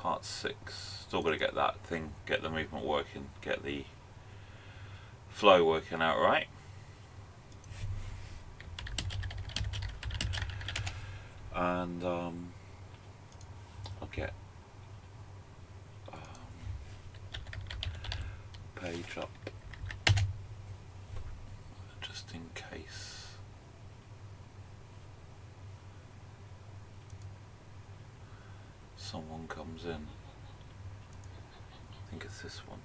part 6. Still got to get that thing, get the movement working, get the flow working out right. And I'll get page up just in case. Someone comes in. I think it's this one.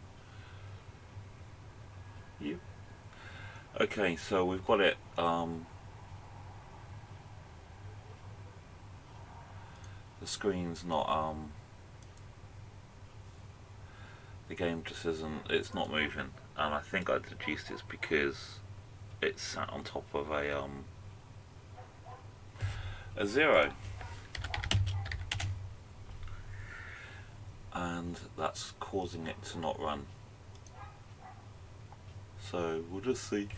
You. Okay, so we've got it. The screen's not. The game just isn't. It's not moving, and I think I deduced it's because it's sat on top of a 0. And that's causing it to not run. So we'll just see.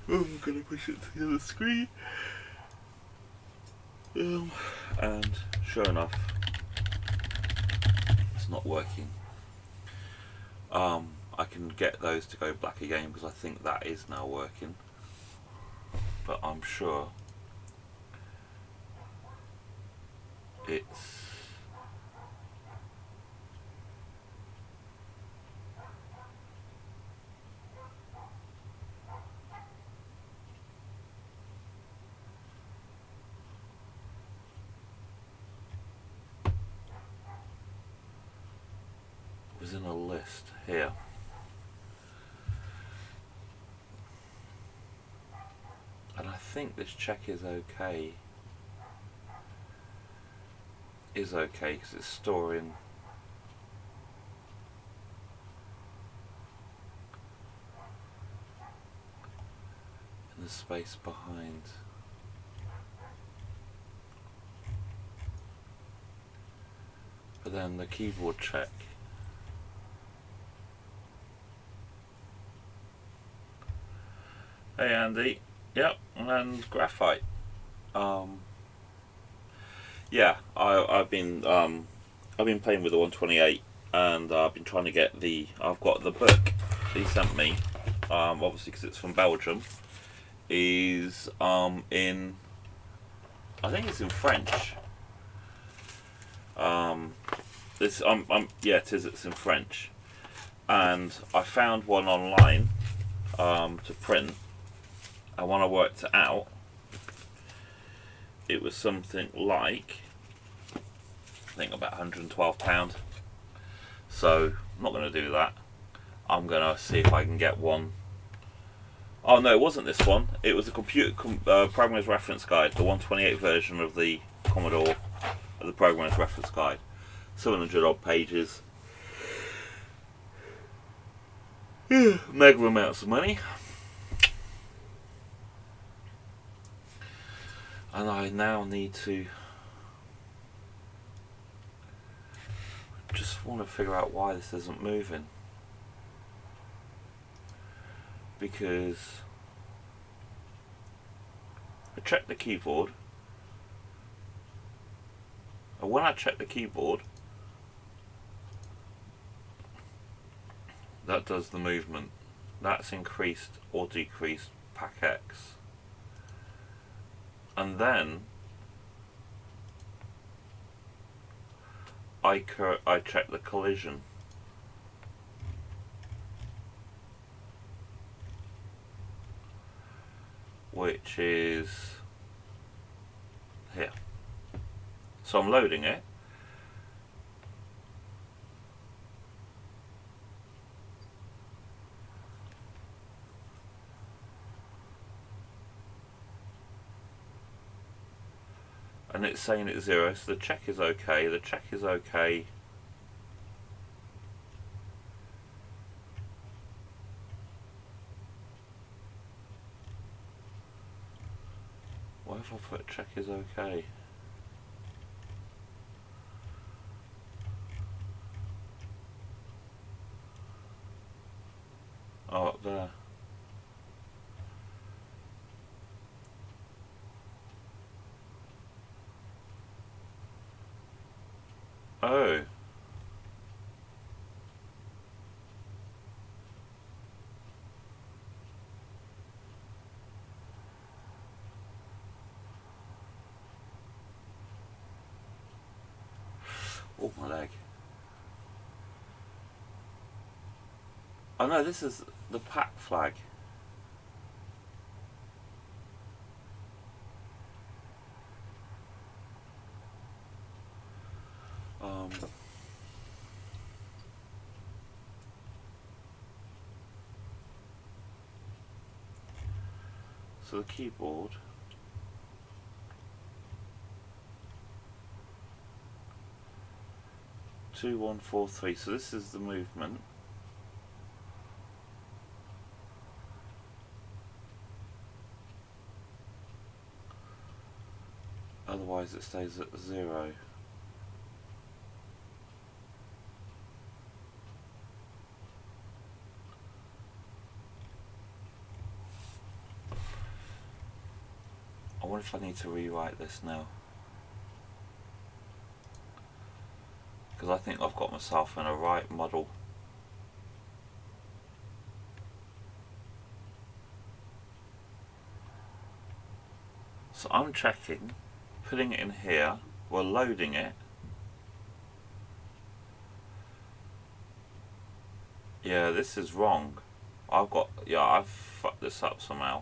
I'm gonna push it to the other screen. And sure enough, it's not working. I can get those to go black again because I think that is now working. But I'm sure it's was in a list here. And I think this check is okay. Is okay because it's storing in the space behind. But then the keyboard check Hey Andy, yep, and graphite. Yeah, I've been playing with the 128, and I've been trying to get the. I've got the book he sent me, obviously because it's from Belgium. Is in. I think it's in French. It's yeah, it is. It's in French, and I found one online to print. And when I worked it out, it was something like, I think about £112. So I'm not going to do that. I'm going to see if I can get one. Oh no, it wasn't this one. It was a computer programmer's reference guide, the 128 version of the Commodore, of the programmer's reference guide. 700 odd pages. Mega amounts of money. And I now need to just want to figure out why this isn't moving, because I checked the keyboard, and when I check the keyboard, that does the movement. That's increased or decreased Pac-X. And then I check the collision. Which is here. So I'm loading it. And it's saying it's 0, so the check is okay, the check is okay. Why have I put check is okay? Oh, up there. Oh. Oh, my leg. Oh no, this is the Pac flag. So the keyboard. Two, 1, 4, 3. So this is the movement. Otherwise it stays at 0. I wonder if I need to rewrite this now. Because I think I've got myself in a right muddle. So I'm checking, putting it in here, we're loading it. Yeah, this is wrong. I've fucked this up somehow.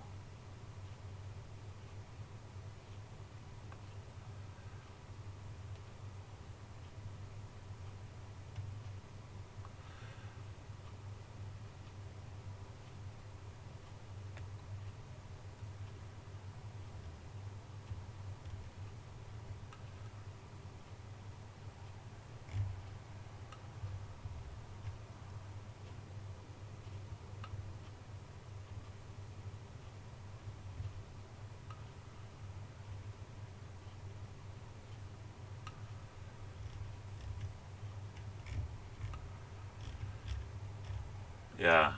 Yeah,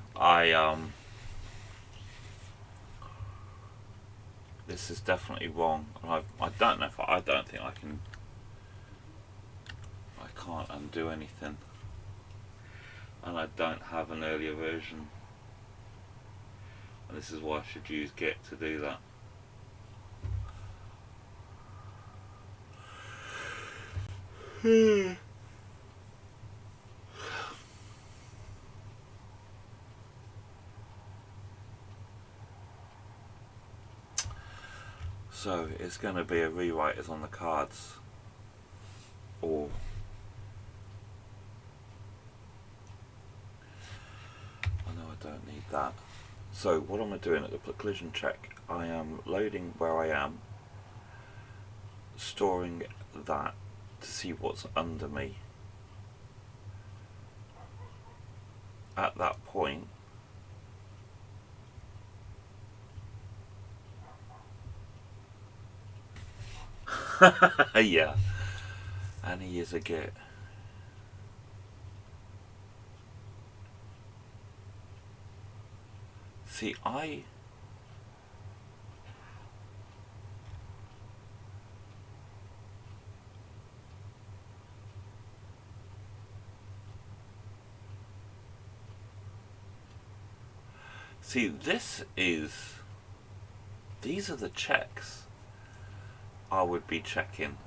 this is definitely wrong, and I don't know if I don't think I can. I can't undo anything, and I don't have an earlier version, and this is why I should use Git to do that. So it's going to be a rewrite is on the cards, or I know I don't need that. So what am I doing at the collision check? I am loading where I am, storing that to see what's under me. At that point, yeah, and he is a git. See, see, these are the checks I would be checking.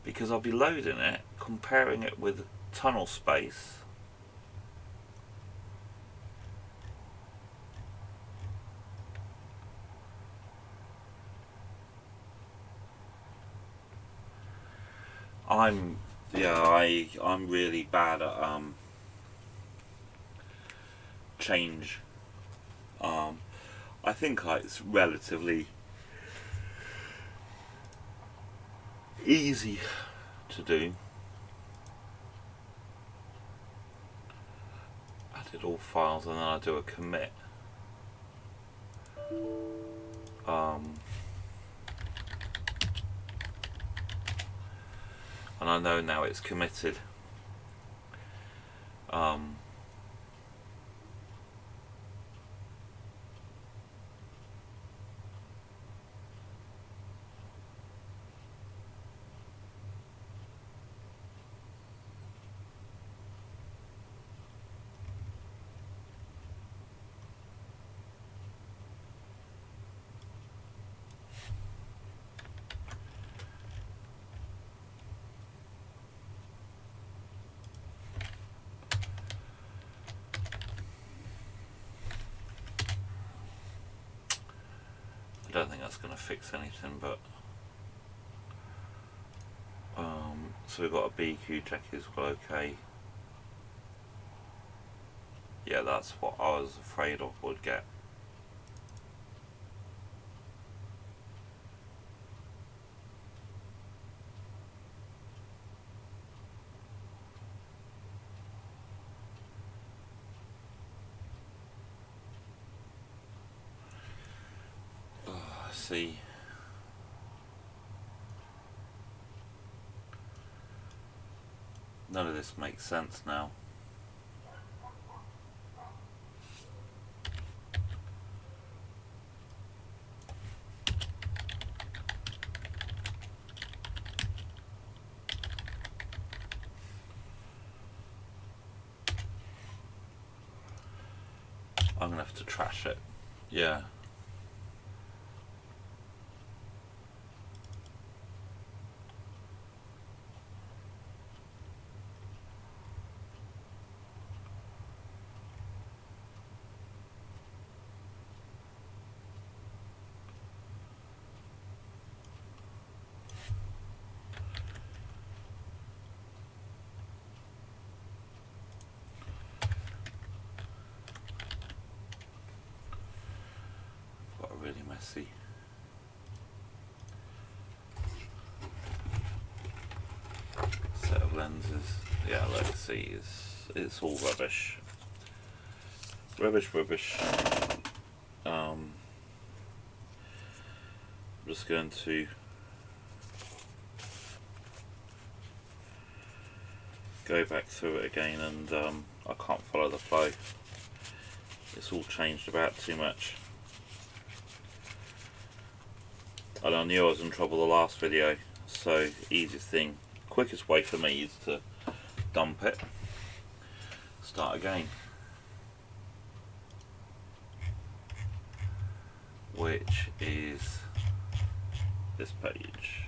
Because I'll be loading it, comparing it with tunnel space. I'm really bad at change. I think it's relatively easy to do. Edit all files and then I do a commit. and I know now it's committed. I don't think that's going to fix anything, but so we've got a BQ check is well, okay. Yeah, that's what I was afraid of would get. See, none of this makes sense now. I'm gonna have to trash it. Yeah. Got a really messy. Set of lenses. Yeah, let's see. It's all rubbish. Rubbish. I'm just going to go back through it again, and I can't follow the flow. It's all changed about too much. And I knew I was in trouble the last video, so easiest thing, quickest way for me is to dump it, start again, which is this page.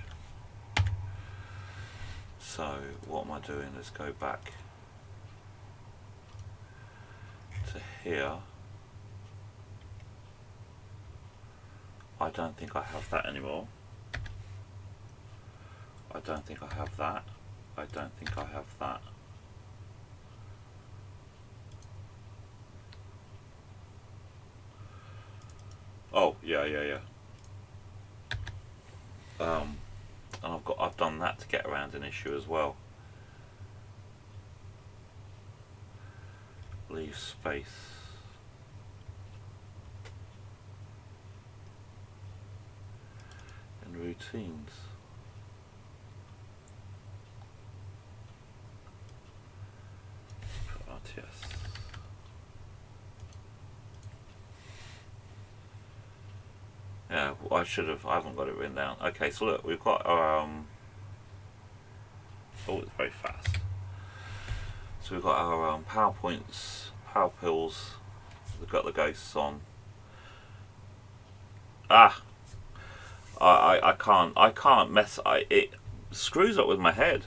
So what am I doing? Let's go back to here. I don't think I have that anymore. I don't think I have that. I don't think I have that. Oh, yeah. And I've done that to get around an issue as well. Leave space. And routines. RTS. Yeah, I haven't got it written down. Okay, so look, we've got our, oh, it's very fast. So we've got our PowerPoints, Power Pills, we've got the ghosts on. I can't mess, it screws up with my head.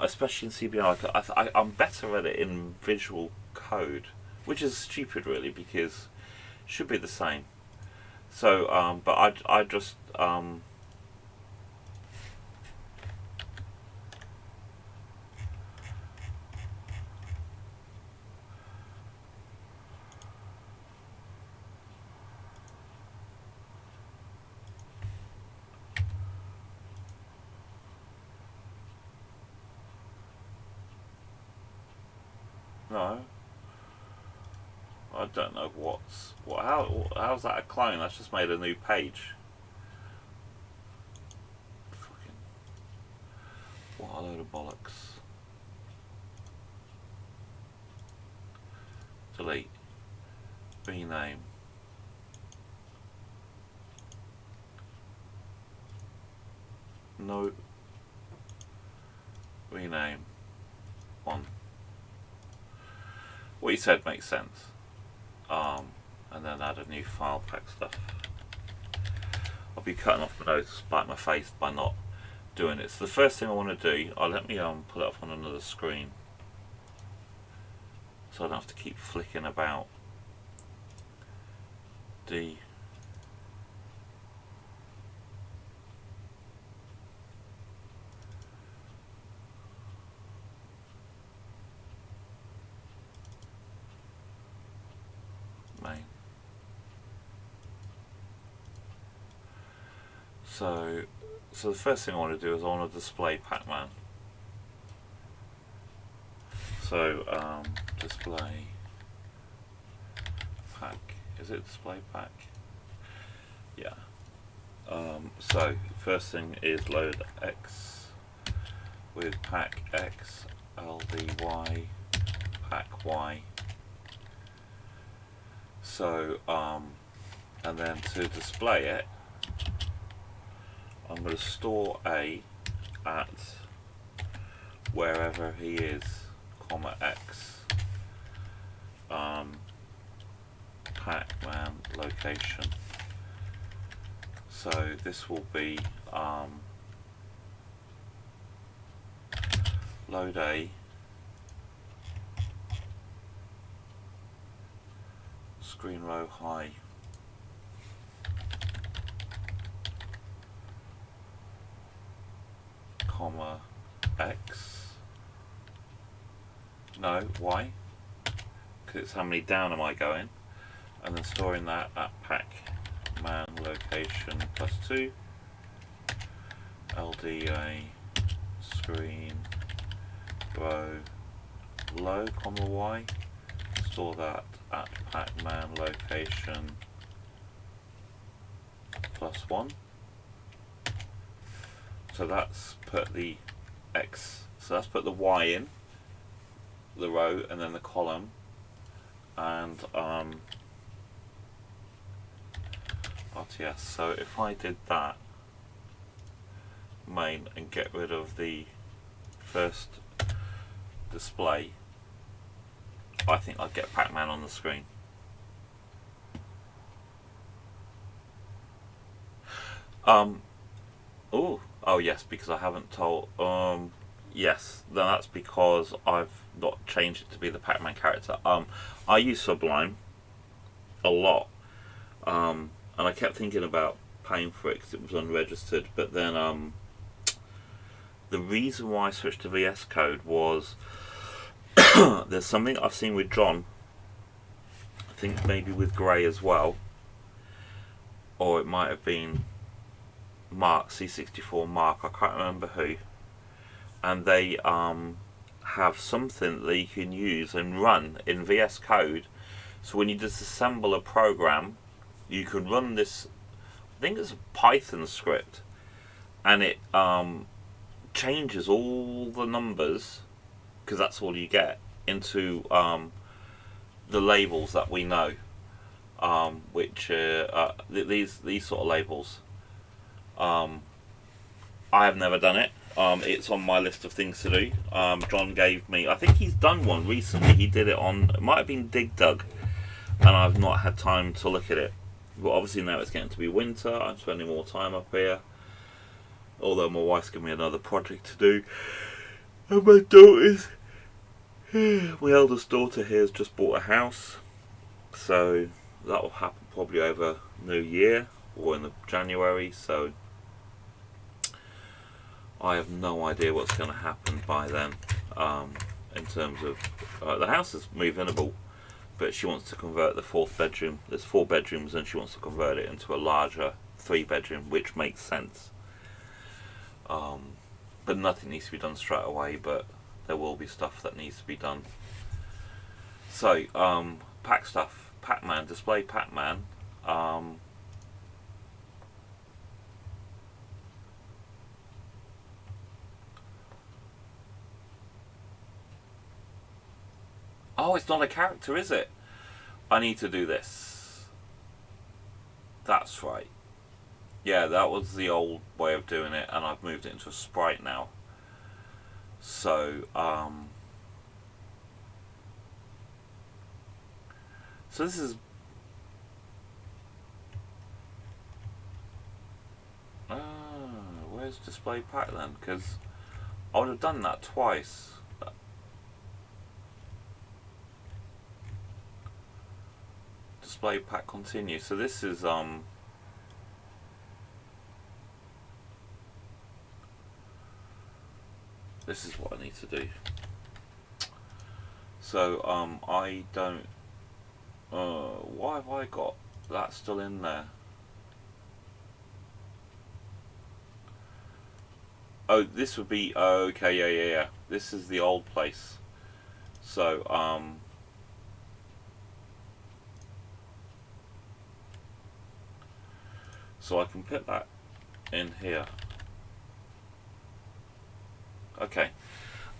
Especially in CBR, I'm better at it in visual code, which is stupid really, because it should be the same. So, but I just, no. I don't know how's that a clone? That's just made a new page. What a load of bollocks. Delete. Rename. No. Rename. 1. What you said makes sense. And then add a new file pack stuff. I'll be cutting off my nose to spite my face by not doing it. So the first thing I want to do, let me put it up on another screen, so I don't have to keep flicking about the main. So the first thing I want to do is I want to display Pac-Man. So display pack. Is it display pack? Yeah. So first thing is load X with pack X LDY pack Y. So and then to display it, I'm going to store A at wherever he is, comma X, Pac-Man location. So this will be load A, screen row high, comma X, no, Y, because it's how many down am I going, and then storing that at Pac-Man location +2, LDA screen row low, comma Y, store that at Pac-Man location +1. So that's put the X, so that's put the Y in the row and then the column, and RTS. So if I did that main and get rid of the first display, I think I'd get Pac-Man on the screen. Oh yes, because I haven't told. Yes, then that's because I've not changed it to be the Pac-Man character. I use Sublime a lot, and I kept thinking about paying for it because it was unregistered. But then the reason why I switched to VS Code was there's something I've seen with John. I think maybe with Gray as well, or it might have been Mark, C64 Mark, I can't remember who, and they have something that you can use and run in VS Code. So when you disassemble a program, you can run this, I think it's a Python script, and it changes all the numbers, because that's all you get, into the labels that we know, which these sort of labels. I have never done it. It's on my list of things to do. John gave me, I think he's done one recently. He did it on, it might have been Dig Dug, and I've not had time to look at it. But obviously now it's getting to be winter. I'm spending more time up here. Although my wife's given me another project to do. And my daughter's, my eldest daughter here has just bought a house. So that will happen probably over New Year or in the January. So I have no idea what's going to happen by then, in terms of the house is move-inable, but she wants to convert the 4th bedroom. There's 4 bedrooms, and she wants to convert it into a larger 3-bedroom, which makes sense. But nothing needs to be done straight away. But there will be stuff that needs to be done. So pack stuff, Pac-Man, display Pac-Man. Oh, it's not a character, is it? I need to do this. That's right. Yeah, that was the old way of doing it, and I've moved it into a sprite now. So, so this is... where's display pack then? Because I would have done that twice. Display pack continue. So this is this is what I need to do. So I don't. Why have I got that still in there? Oh, this would be okay. Yeah. This is the old place. So so I can put that in here. Okay.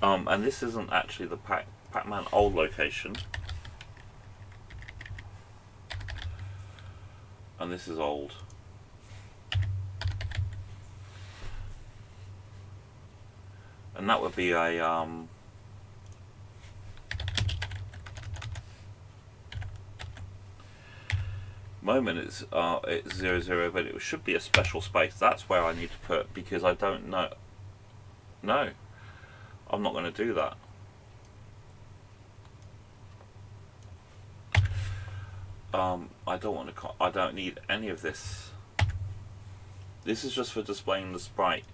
And this isn't actually the Pac-Man old location. And this is old. And that would be a moment it's 00, but it should be a special space. That's where I need to put, because I don't know. No, I'm not going to do that. I don't want to. I don't need any of this. This is just for displaying the sprite.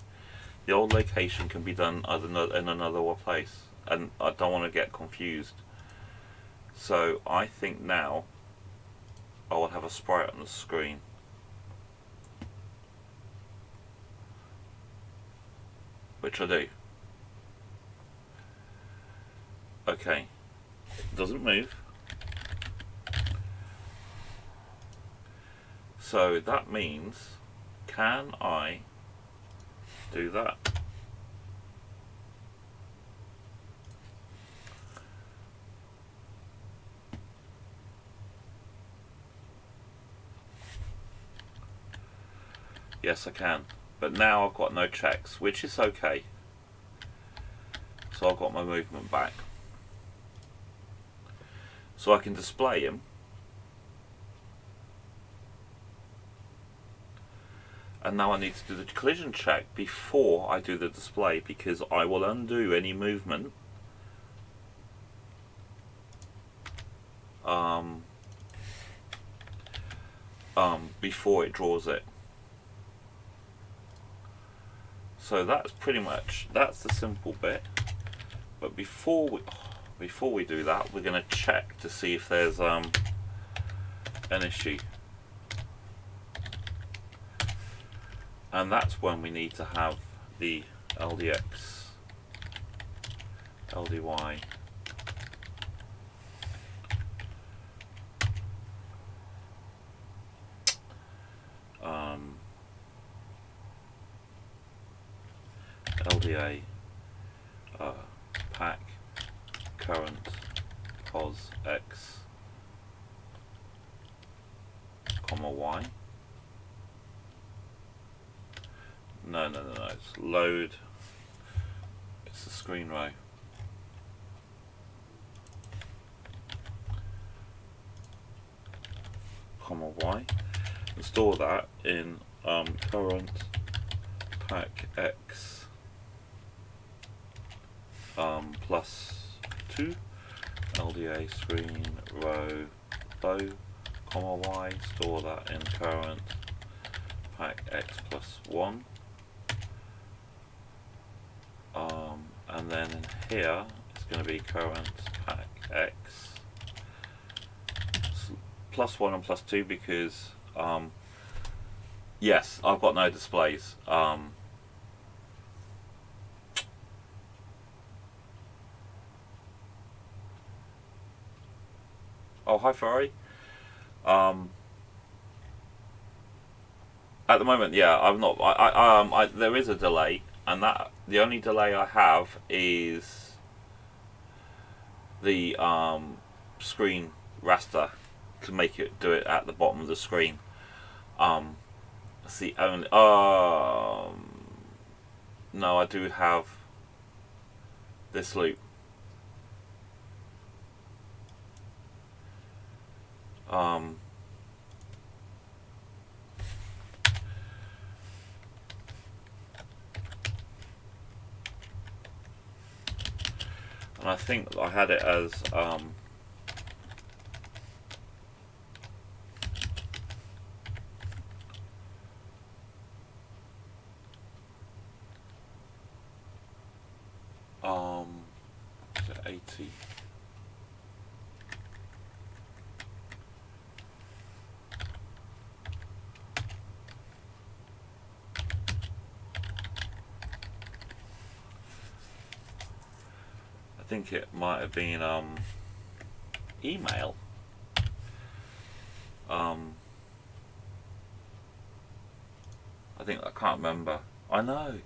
The old location can be done in another place, and I don't want to get confused. So I think now I will have a sprite on the screen. Which I do. Okay. Doesn't move. So that means, can I do that? Yes, I can. But now I've got no checks, which is okay. So I've got my movement back. So I can display him. And now I need to do the collision check before I do the display, because I will undo any movement before it draws it. So that's pretty much, that's the simple bit. But before we do that, we're going to check to see if there's an issue. And that's when we need to have the LDX, LDY, LDA, pack, current, pos, x, comma, y. No, it's load, it's the screen row. Comma y. And store that in current pack x plus 2 LDA screen row bow, comma y. Store that in current pack x plus 1. And then in here it's going to be current pack x plus 1 and plus 2, because yes, I've got no displays. Oh, hi Ferrari. At the moment, yeah, I'm not. There is a delay, and that the only delay I have is the screen raster to make it do it at the bottom of the screen. It's the only. No, I do have this loop. And I think I had it as is it 80? I think it might have been email. I can't remember. I know.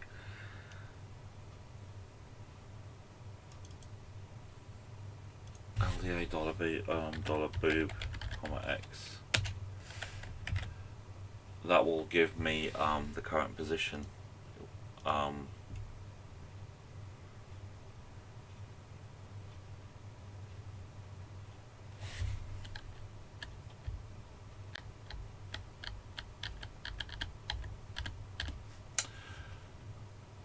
LDA dollar boob, comma X. That will give me the current position.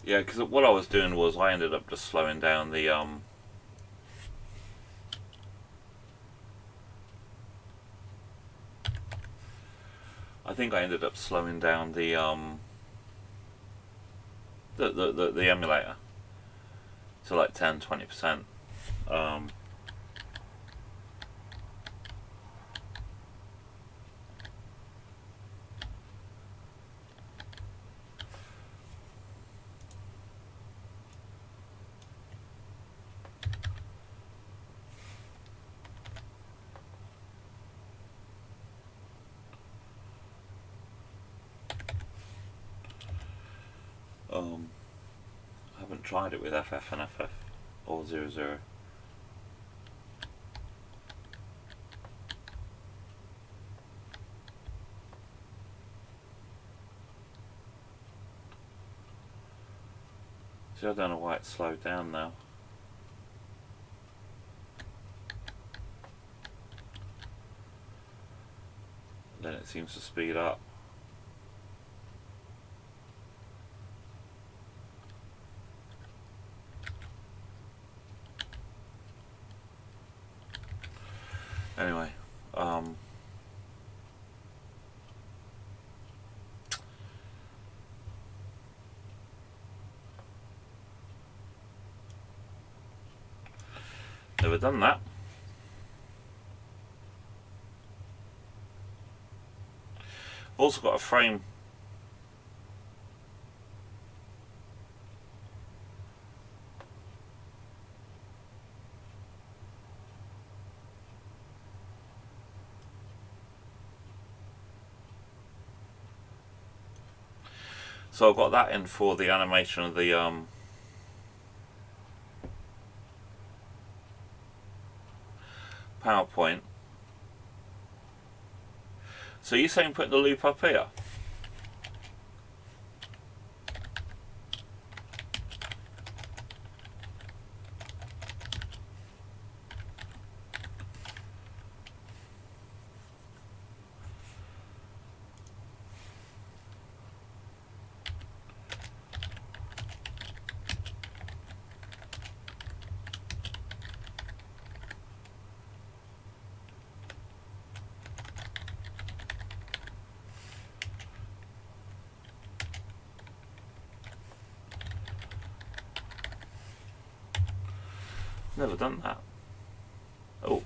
Yeah, because what I was doing was I ended up just slowing down the I think I ended up slowing down the emulator to like 10-20%. I haven't tried it with FF and FF or 00. See, I don't know why it's slowed down now. Then it seems to speed up. Anyway, never done that. I've also got a frame. So I've got that in for the animation of the PowerPoint. So you're saying put the loop up here? Never done that. Oh.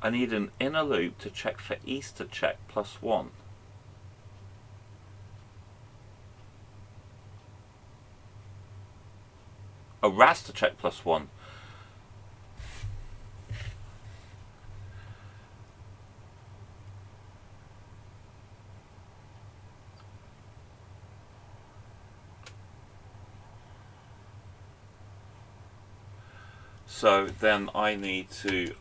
I need an inner loop to check for Easter check +1. A raster check +1. So then I need to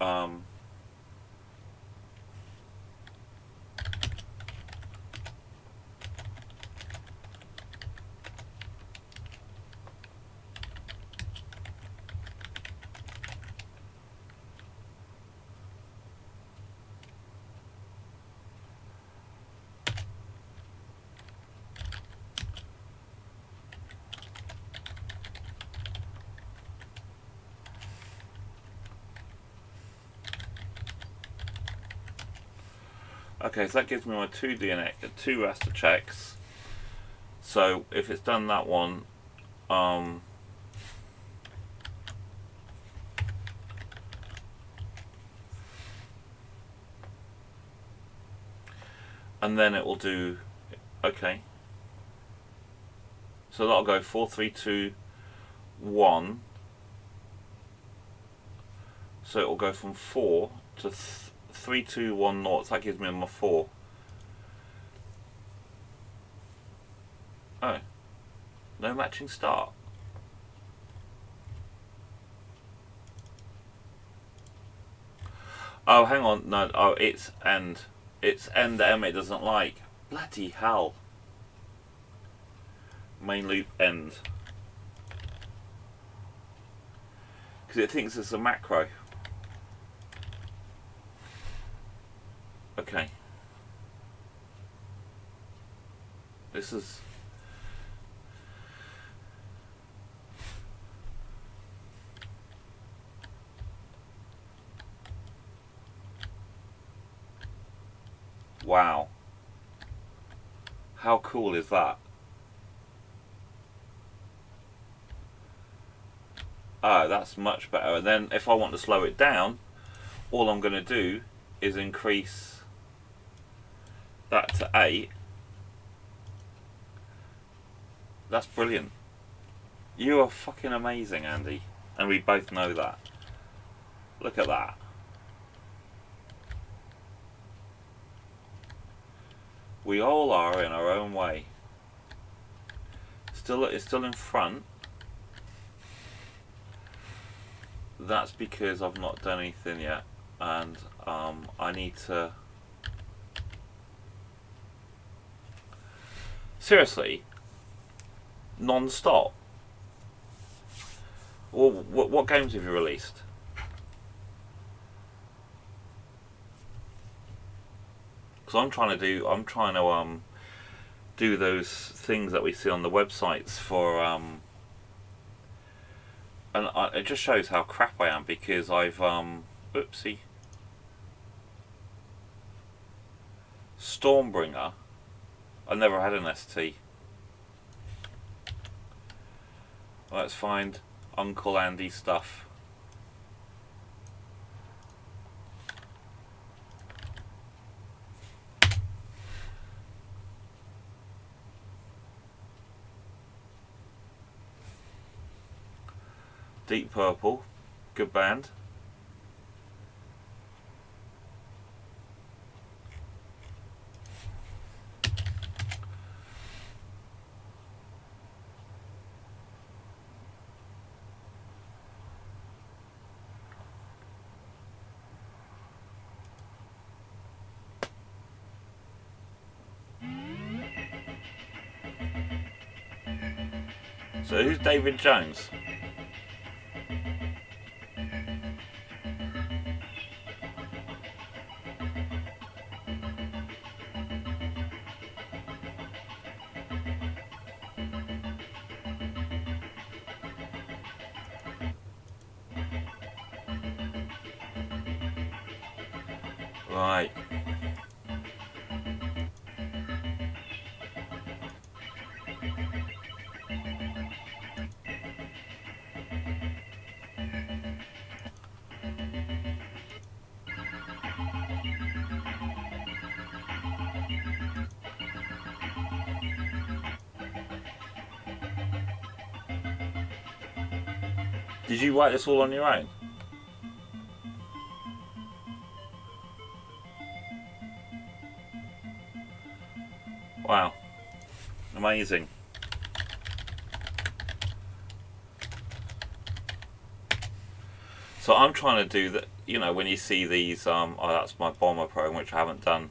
okay, so that gives me my two raster checks. So if it's done that one, and then it will do, okay. So that'll go 4, 3, 2, 1. So it will go from 4 to 3, 2, 1, 0. So that gives me my 4. Oh, no matching start. Oh, hang on. No, oh, it's end. It's end M it doesn't like. Bloody hell. Main loop end. Because it thinks it's a macro. Okay. This is... Wow. How cool is that? Oh, that's much better. And then if I want to slow it down, all I'm going to do is increase that to 8. That's brilliant. You are fucking amazing, Andy. And we both know that. Look at that. We all are in our own way. It's still in front. That's because I've not done anything yet, and I need to... Seriously, non-stop. Well, what games have you released? Because I'm trying to do those things that we see on the websites for and it just shows how crap I am, because I've oopsie, Stormbringer. I never had an ST. Let's find Uncle Andy stuff. Deep Purple, good band. So who's David Jones? Right. Did you write this all on your own? Wow. Amazing. So I'm trying to do that, you know, when you see these, oh, that's my bomber program, which I haven't done,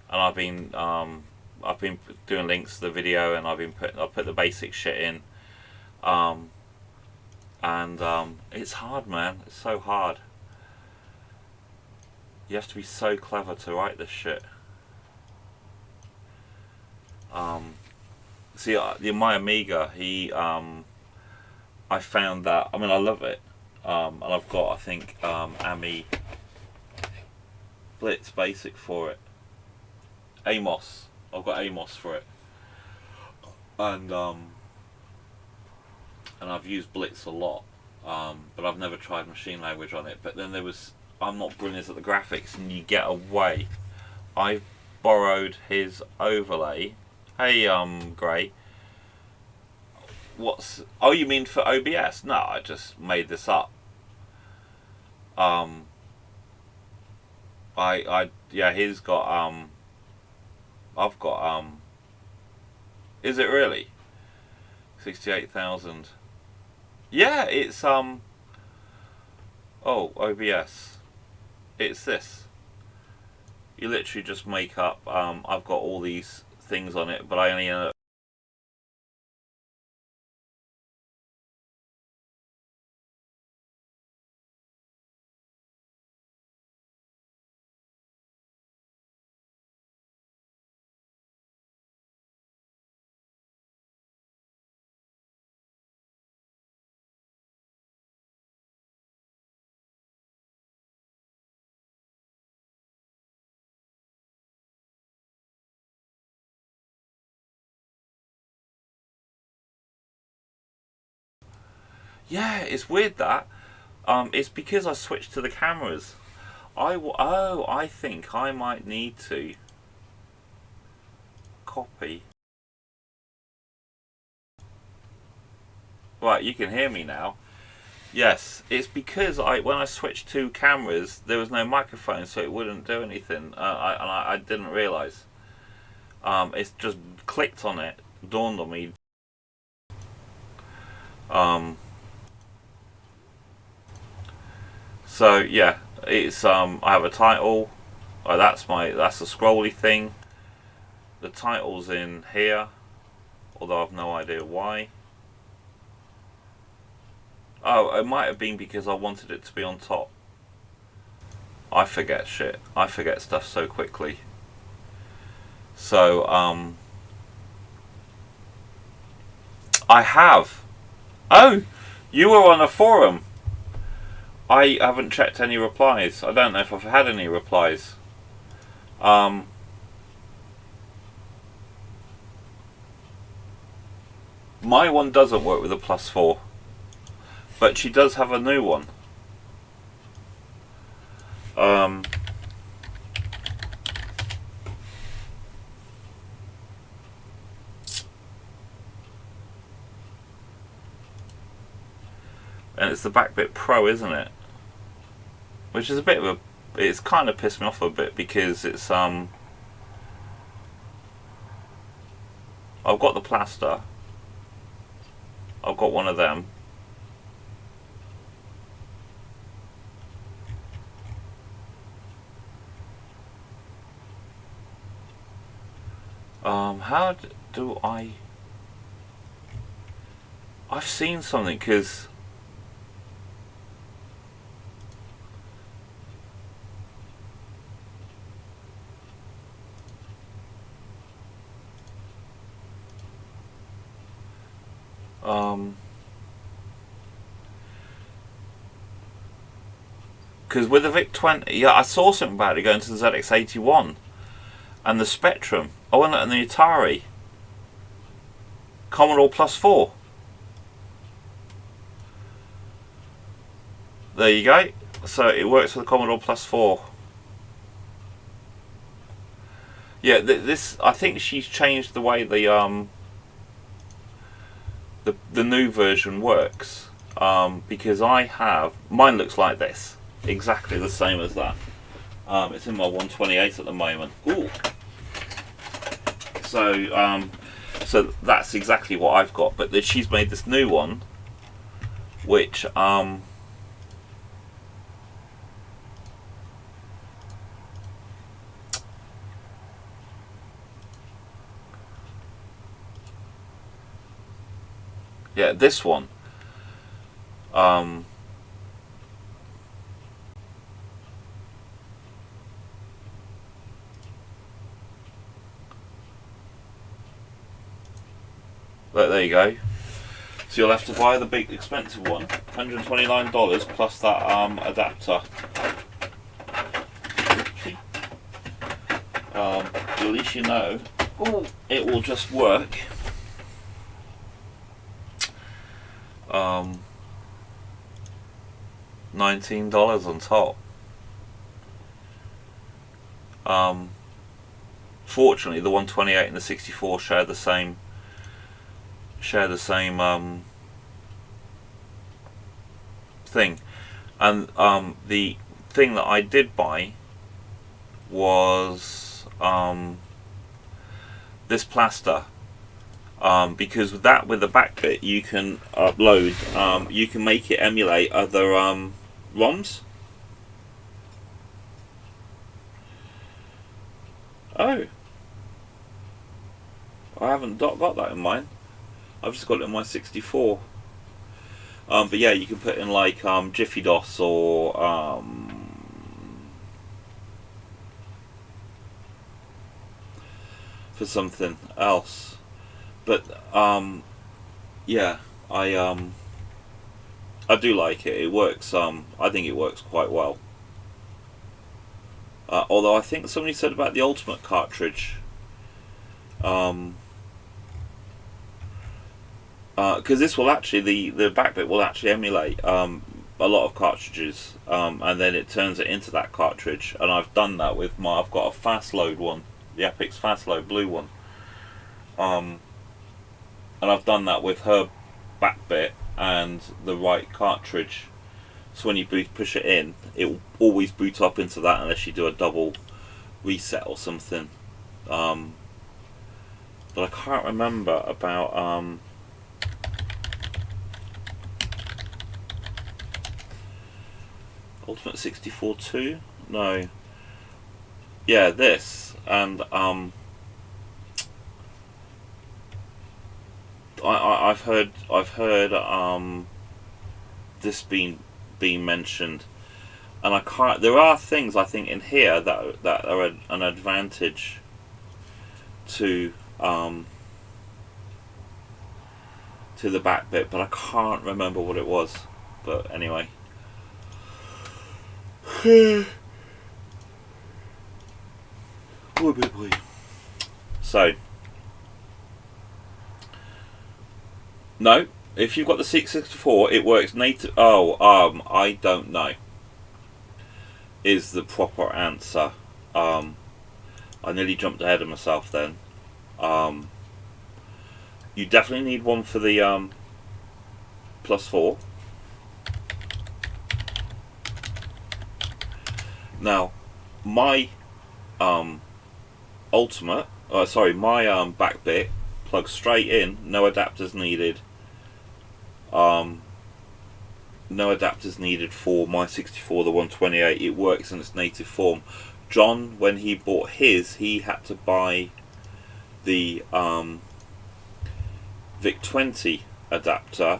and I've been doing links to the video, and I put the basic shit in, and it's hard, man. It's so hard. You have to be so clever to write this shit. See, my Amiga, I found that, I mean, I love it. And I've got, I think, AMI Blitz Basic for it. Amos. I've got Amos for it. And I've used Blitz a lot. But I've never tried machine language on it. But then I'm not brilliant at the graphics, and you get away. I borrowed his overlay. Hey, Gray. Oh, you mean for OBS? No, I just made this up. Yeah, he's got, I've got, is it really? 68,000. Yeah, it's, oh, OBS. It's this. You literally just make up, I've got all these things on it, but I only end up. Yeah, it's weird that. It's because I switched to the cameras. I think I might need to copy. Right, you can hear me now. Yes, it's because when I switched to cameras, there was no microphone, so it wouldn't do anything. I didn't realise. It's just clicked on it, dawned on me. So yeah, it's I have a title. That's the scrolly thing. The title's in here, although I've no idea why. Oh, it might have been because I wanted it to be on top. I forget shit. I forget stuff so quickly. So I have. Oh, you were on a forum. I haven't checked any replies. I don't know if I've had any replies. My one doesn't work with a +4, but she does have a new one. And it's the Backbit Pro, isn't it? Which is a bit of it's kind of pissed me off a bit because it's I've got the plaster. I've got one of them. How do I've seen something because with the VIC-20, yeah, I saw something about it going to the ZX81 and the Spectrum. Oh, and the Atari Commodore +4. There you go. So it works for the Commodore +4. Yeah, this I think she's changed the way the new version works. because I have, mine looks like this, exactly the same as that. It's in my 128 at the moment. Ooh. So that's exactly what I've got. But she's made this new one, which yeah, this one. But there you go. So you'll have to buy the big expensive one, $129 plus that adapter. At least you know it will just work. $19 on top. Fortunately, the 128 and the 64 share the same thing, and the thing that I did buy was this plaster, because with the back bit you can upload, you can make it emulate other ROMs. Oh, I haven't got that in mine. I've just got it in my 64. But yeah, you can put in like Jiffy DOS or for something else. But yeah, I do like it. It works. I think it works quite well. Although I think somebody said about the Ultimate cartridge. Because this will actually, the back bit will actually emulate a lot of cartridges, and then it turns it into that cartridge. And I've done that with I've got a fast load one, the Epix fast load blue one, and I've done that with her back bit and the right cartridge. So when you push it in, it will always boot up into that unless you do a double reset or something. But I can't remember about Ultimate 64 2? No. Yeah, this, and I've heard this being mentioned, and I can't. There are things I think in here that are an advantage to the back bit, but I can't remember what it was. But anyway. So no, if you've got the C64, it works native. Oh, I don't know. Is the proper answer. I nearly jumped ahead of myself then. You definitely need one for the +4. Now, my Ultimate, my back bit plugs straight in, no adapters needed. No adapters needed for my 64, the 128. It works in its native form. John, when he bought his, he had to buy the VIC-20 adapter.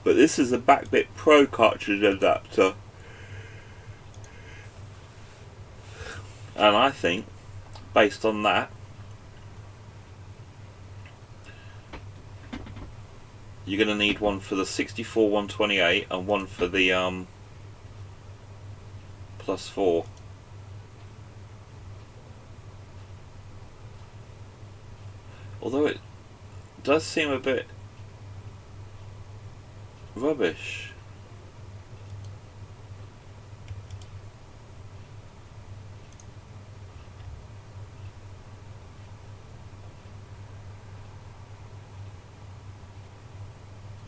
But this is a Backbit Pro cartridge adapter. And I think, based on that, you're going to need one for the 64 128 and one for the +4. Although it does seem a bit rubbish.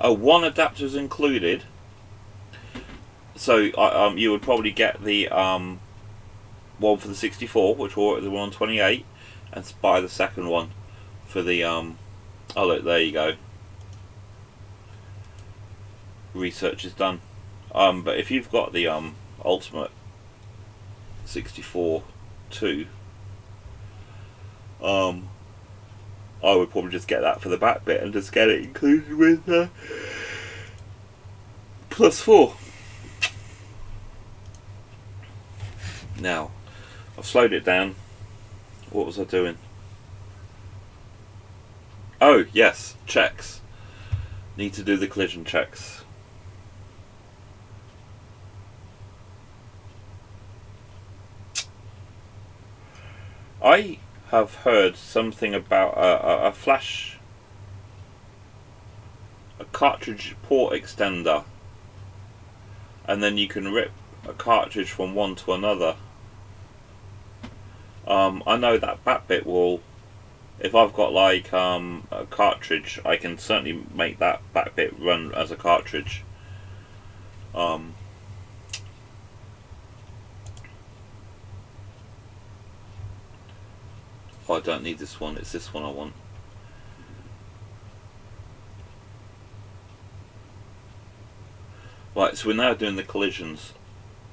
Oh, one adapter is included. So you would probably get the one for the 64, which will work with the 128, and buy the second one for the oh look, there you go. Research is done. But if you've got the Ultimate 64 2, I would probably just get that for the back bit and just get it included with plus 4. Now, I've slowed it down. What was I doing? Oh, yes, checks. Need to do the collision checks. I have heard something about a flash, a cartridge port extender, and then you can rip a cartridge from one to another. I know that back bit will, if I've got like a cartridge, I can certainly make that back bit run as a cartridge. Oh, I don't need this one, it's this one I want. Right, so we're now doing the collisions.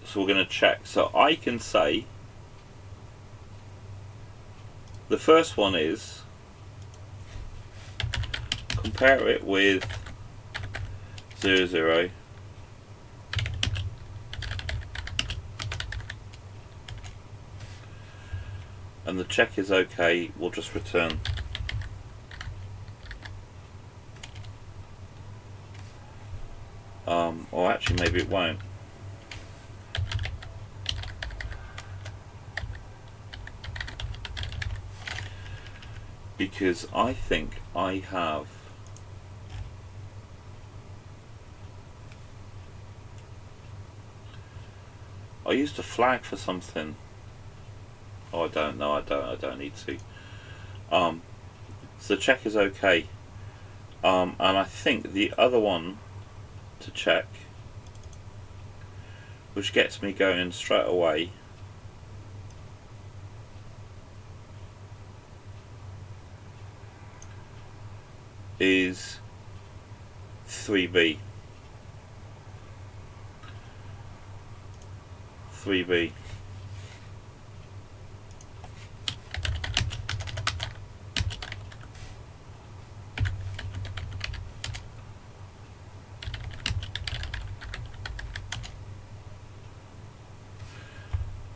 So we're going to check. So I can say the first one is compare it with 0, 0. And the check is okay, we'll just return. Or actually maybe it won't. Because I think I have I used a flag for something. Oh, I don't know, I don't need to. So the check is okay. And I think the other one to check, which gets me going straight away, is 3B. 3B.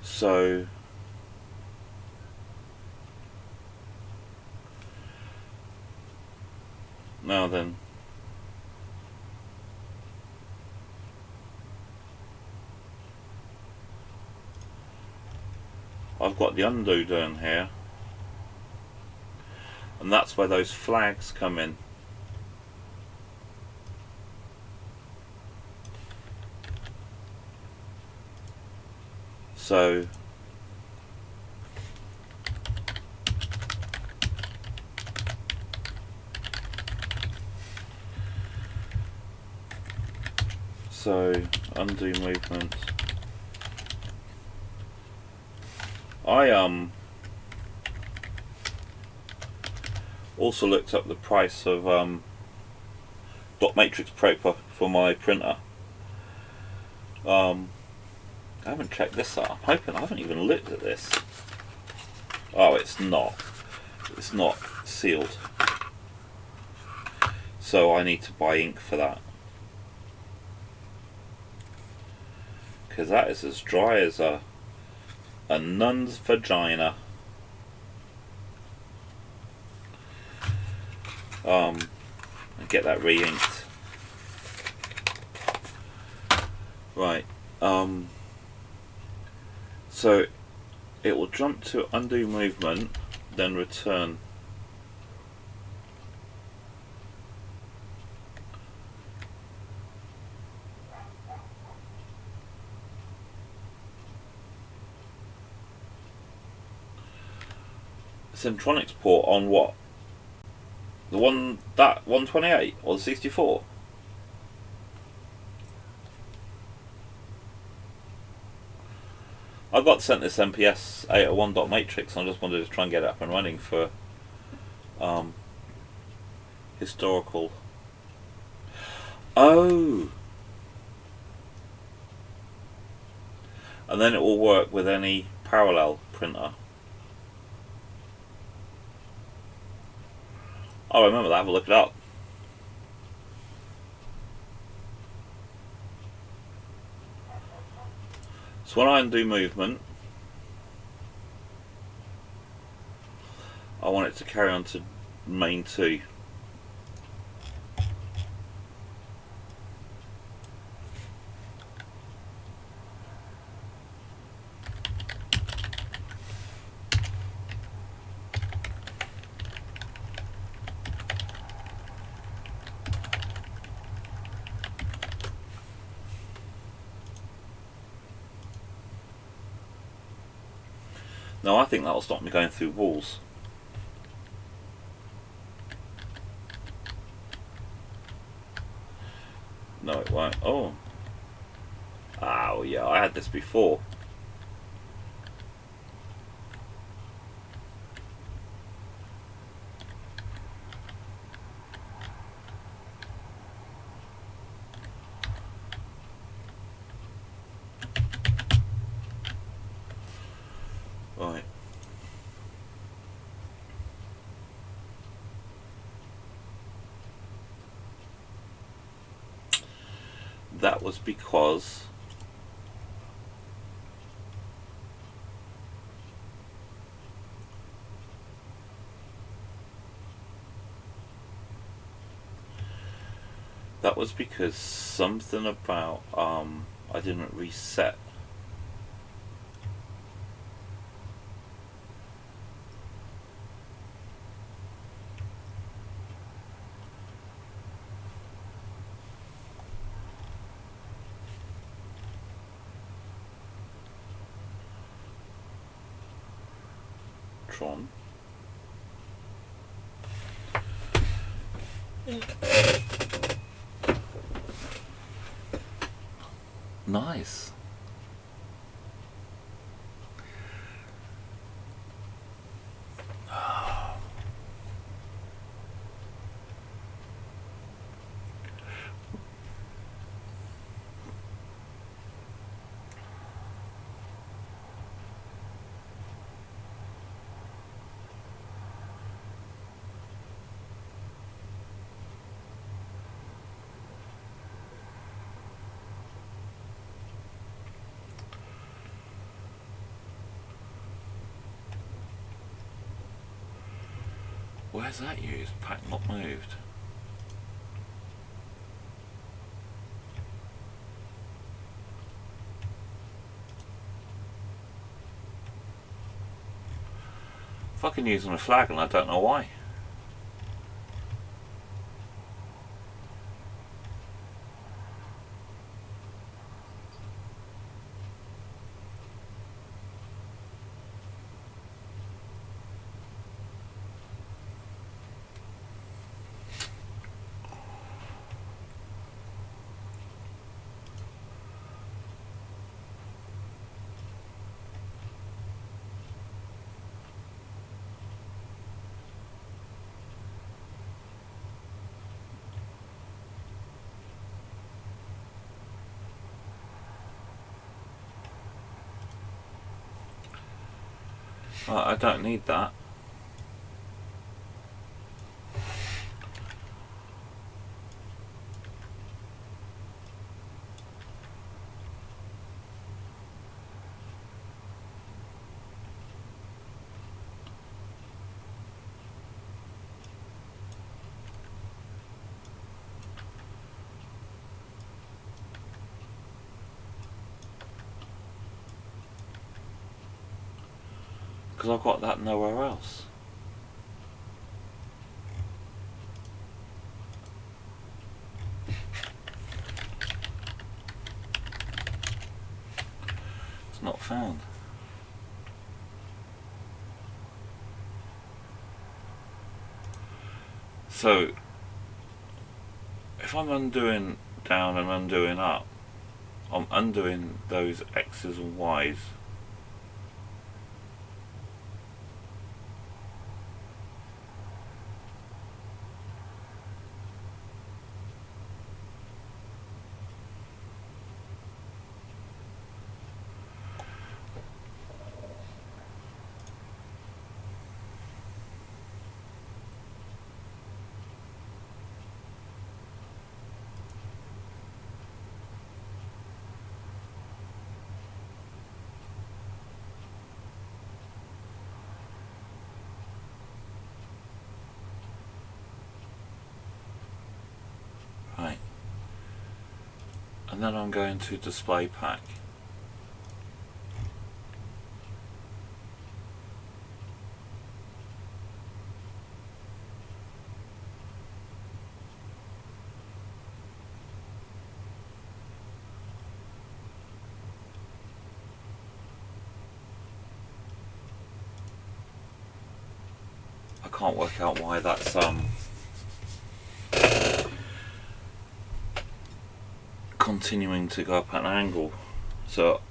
So now then, I've got the undo down here, and that's where those flags come in. So undo movement. I also looked up the price of dot matrix paper for my printer. I haven't checked this out. I'm hoping I haven't even looked at this. Oh, it's not sealed, so I need to buy ink for that, because that is as dry as a nun's vagina. And get that re-inked. Right. So it will jump to undo movement, then return. Centronics port on what? The one, that 128 or the 64? I got sent this MPS 801.matrix and I just wanted to try and get it up and running for historical. Oh! And then it will work with any parallel printer. I remember that, have a look it up. So when I undo movement, I want it to carry on to main 2. Now I think that will stop me going through walls. No, it won't. Oh. Oh yeah, I had this before. Right. That was because something about I didn't reset. Tron. Nice. Where's that used? Pack not moved. Fucking using a flag and I don't know why. I don't need that. Because I've got that nowhere else. It's not found. So, if I'm undoing down and undoing up, I'm undoing those X's and Y's And then I'm going to display pack. I can't work out why that's continuing to go up at an angle, so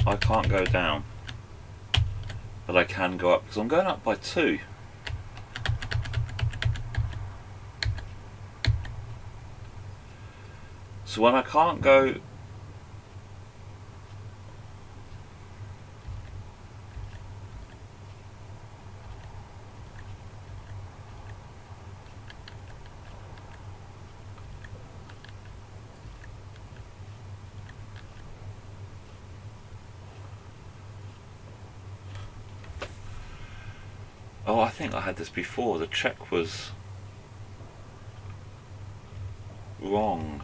I can't go down, but I can go up because I'm going up by 2. So when I can't go oh, I think I had this before. The check was wrong.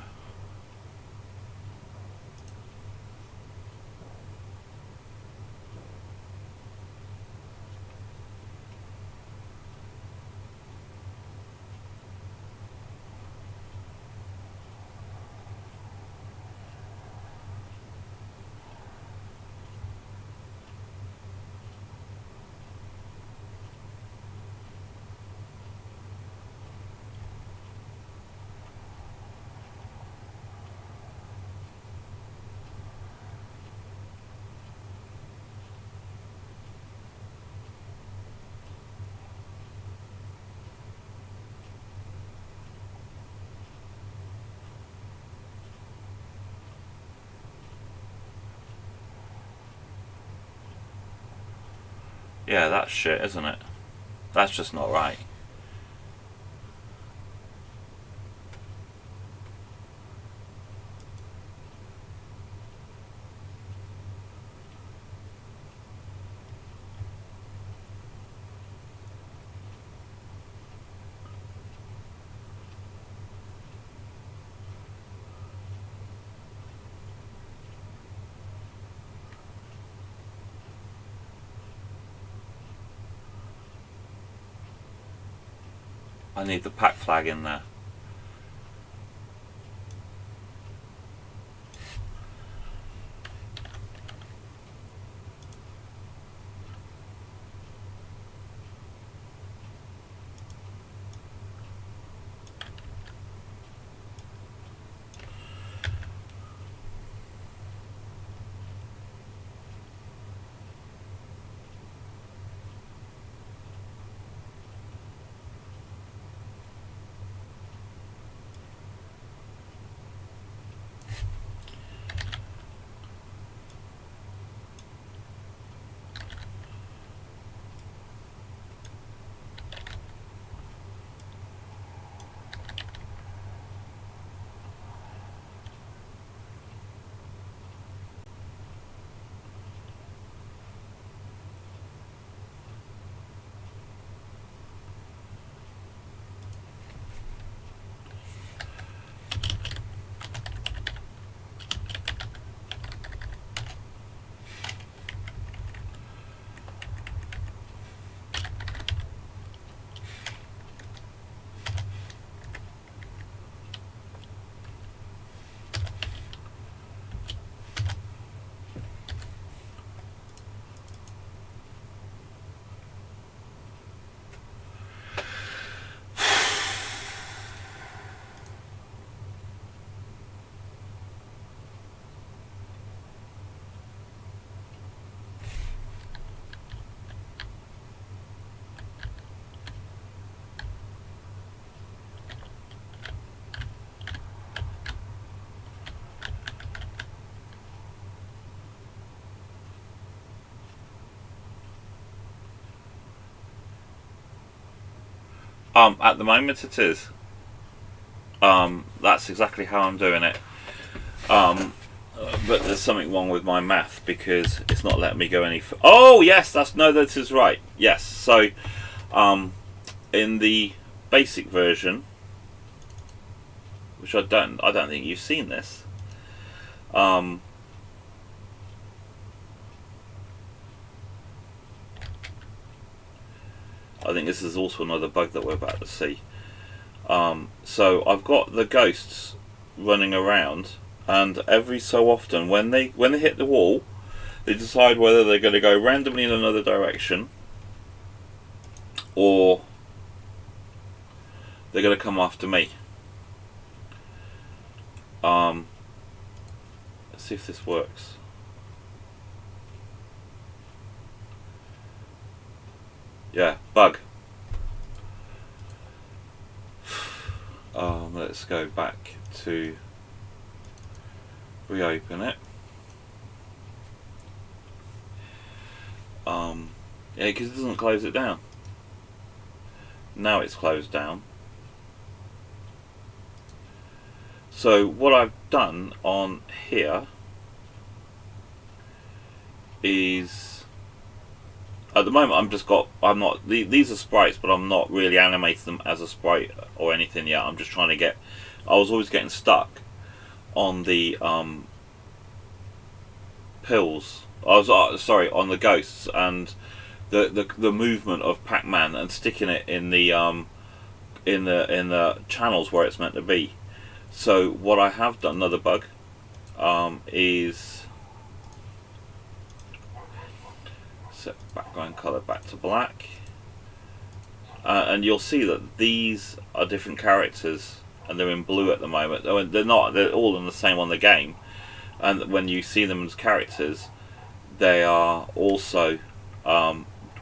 Yeah, that's shit, isn't it? That's just not right. I need the pack flag in there. At the moment it is. That's exactly how I'm doing it. But there's something wrong with my math because it's not letting me go any. Oh yes, this is right. Yes, so in the basic version, which I don't think you've seen this. I think this is also another bug that we're about to see. So I've got the ghosts running around, and every so often when they hit the wall, they decide whether they're going to go randomly in another direction or they're going to come after me. Let's see if this works. Yeah, bug. Let's go back to reopen it. Yeah, because it doesn't close it down. Now it's closed down. So what I've done on here is, at the moment these are sprites, but I'm not really animating them as a sprite or anything yet. I'm just trying to get, I was always getting stuck on the pills. I was sorry, on the ghosts and the movement of Pac-Man and sticking it in the channels where it's meant to be. So what I have done, another bug, is set background color back to black, and you'll see that these are different characters, and they're in blue at the moment. They're not. They're all in the same on the game, and when you see them as characters, they are also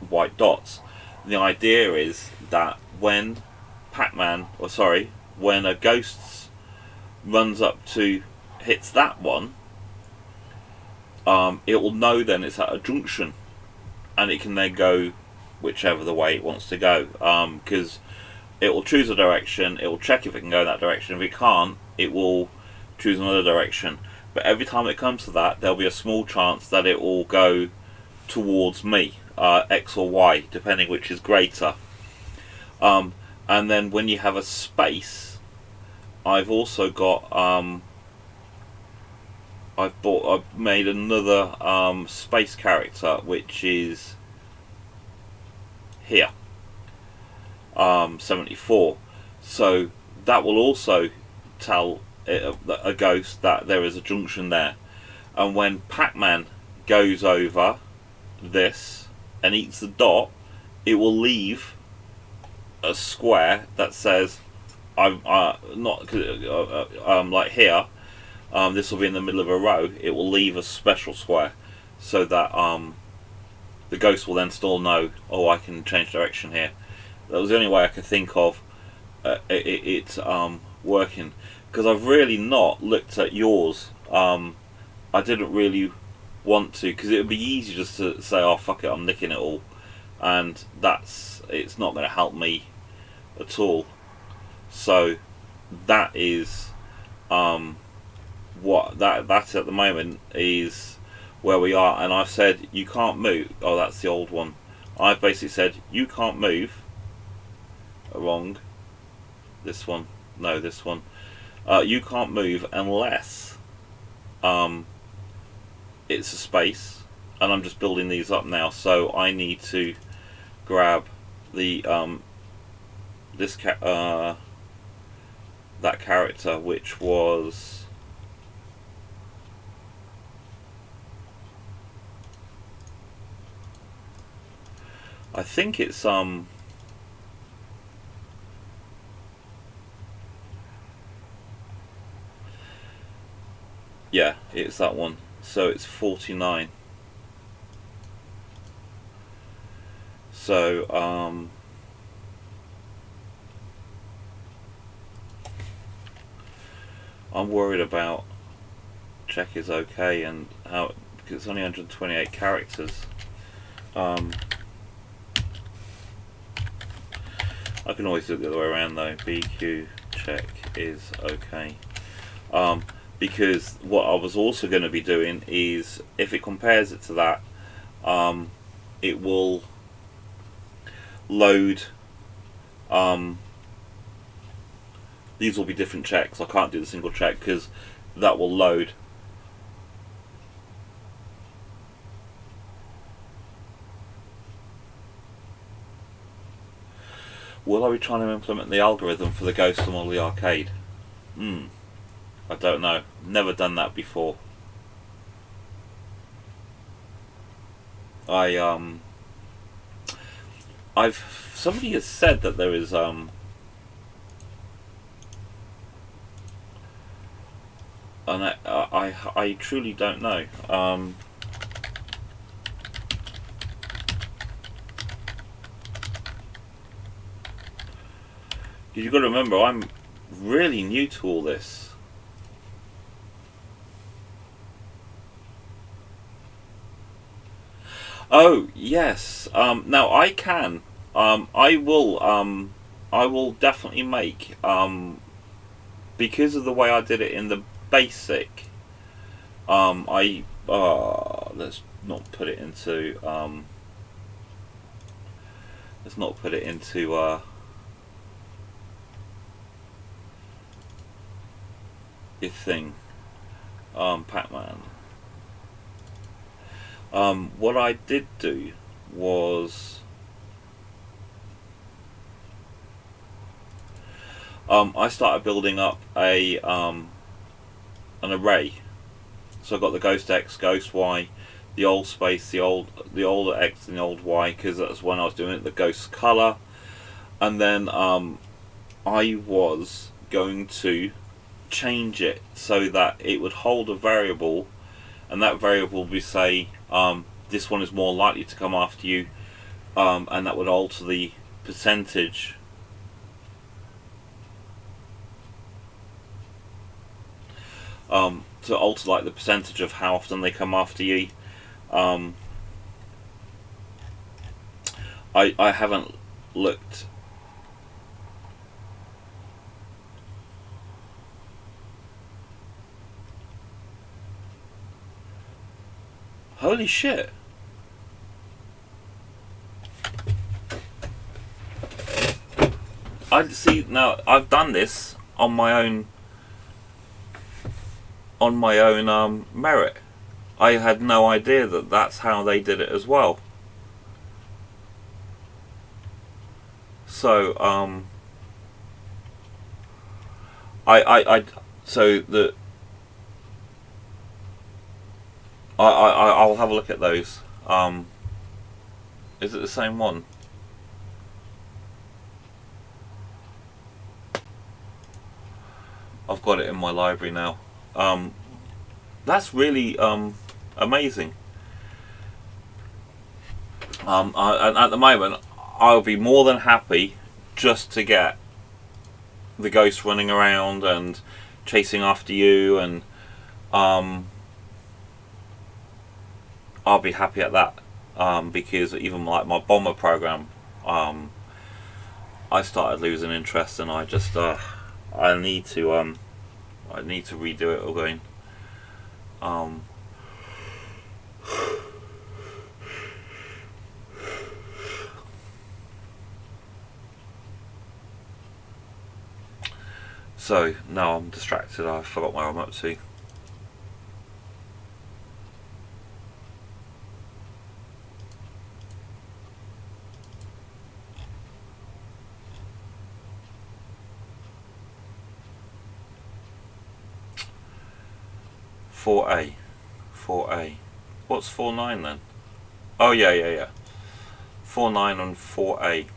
white dots. And the idea is that when when a ghost runs up to hits that one, it will know then it's at a junction, and it can then go whichever the way it wants to go, because it will choose a direction, it will check if it can go in that direction. If it can't, it will choose another direction. But every time it comes to that, there'll be a small chance that it will go towards me, X or Y, depending which is greater. And then when you have a space, I've also got I've made another space character, which is here, 74. So that will also tell a ghost that there is a junction there. And when Pac-Man goes over this and eats the dot, it will leave a square that says, I'm not like here. This will be in the middle of a row. It will leave a special square so that the ghost will then still know, oh, I can change direction here. That was the only way I could think of it working, because I've really not looked at yours. I didn't really want to, because it would be easy just to say, oh fuck it, I'm nicking it all, and it's not going to help me at all. So that is that's at the moment is where we are. And I've said you can't move. Oh, that's the old one. I've basically said you can't move. Wrong. This one. No, this one. You can't move unless it's a space. And I'm just building these up now, so I need to grab the that character, which was I think it's yeah, it's that one. So it's 49. So I'm worried about check is okay, and how, because it's only 128 characters. I can always do it the other way around though. BQ check is okay. Because what I was also going to be doing is, if it compares it to that, it will load these will be different checks. I can't do the single check because that will load. Will I be trying to implement the algorithm for the Ghost on all the arcade? I don't know. Never done that before. Somebody has said that there is and I truly don't know. You've got to remember, I'm really new to all this. Oh yes. Now I can. I will definitely make. Because of the way I did it in the basic. Let's not put it into. Let's not put it into. Your thing. Pac-Man. What I did do was I started building up an array. So I got the Ghost X, Ghost Y, the old space, the old X, and the old Y, because that's when I was doing it. The Ghost color, and then I was going to change it so that it would hold a variable, and that variable would be say this one is more likely to come after you, and that would alter the percentage to alter like the percentage of how often they come after you. I haven't looked. Holy shit. I see now. I've done this on my own merit. I had no idea that that's how they did it as well. So so the I'll have a look at those. Is it the same one? I've got it in my library now. That's really amazing. And at the moment, I'll be more than happy just to get the ghost running around and chasing after you, and I'll be happy at that, because even like my bomber program, I started losing interest, and I just I need to redo it again. So now I'm distracted. I forgot where I'm up to. Four A. What's 4.9 then? Oh yeah. 4.9 and 4A.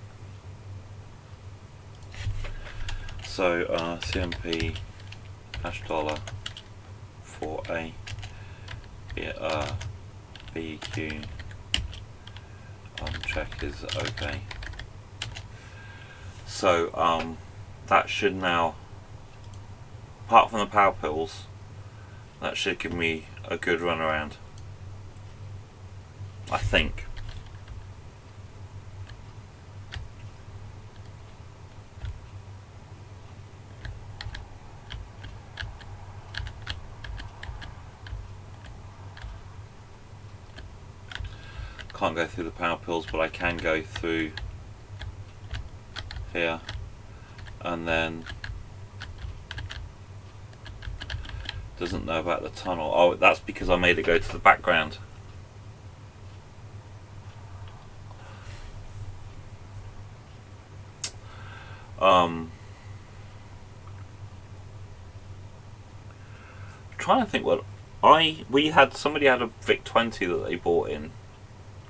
So CMP $$ 4A. BQ check is okay. So that should now, apart from the power pills, that should give me a good run around, I think. Can't go through the power pills, but I can go through here, and then Doesn't know about the tunnel. Oh, that's because I made it go to the background. Trying to think what somebody had a VIC 20 that they bought in.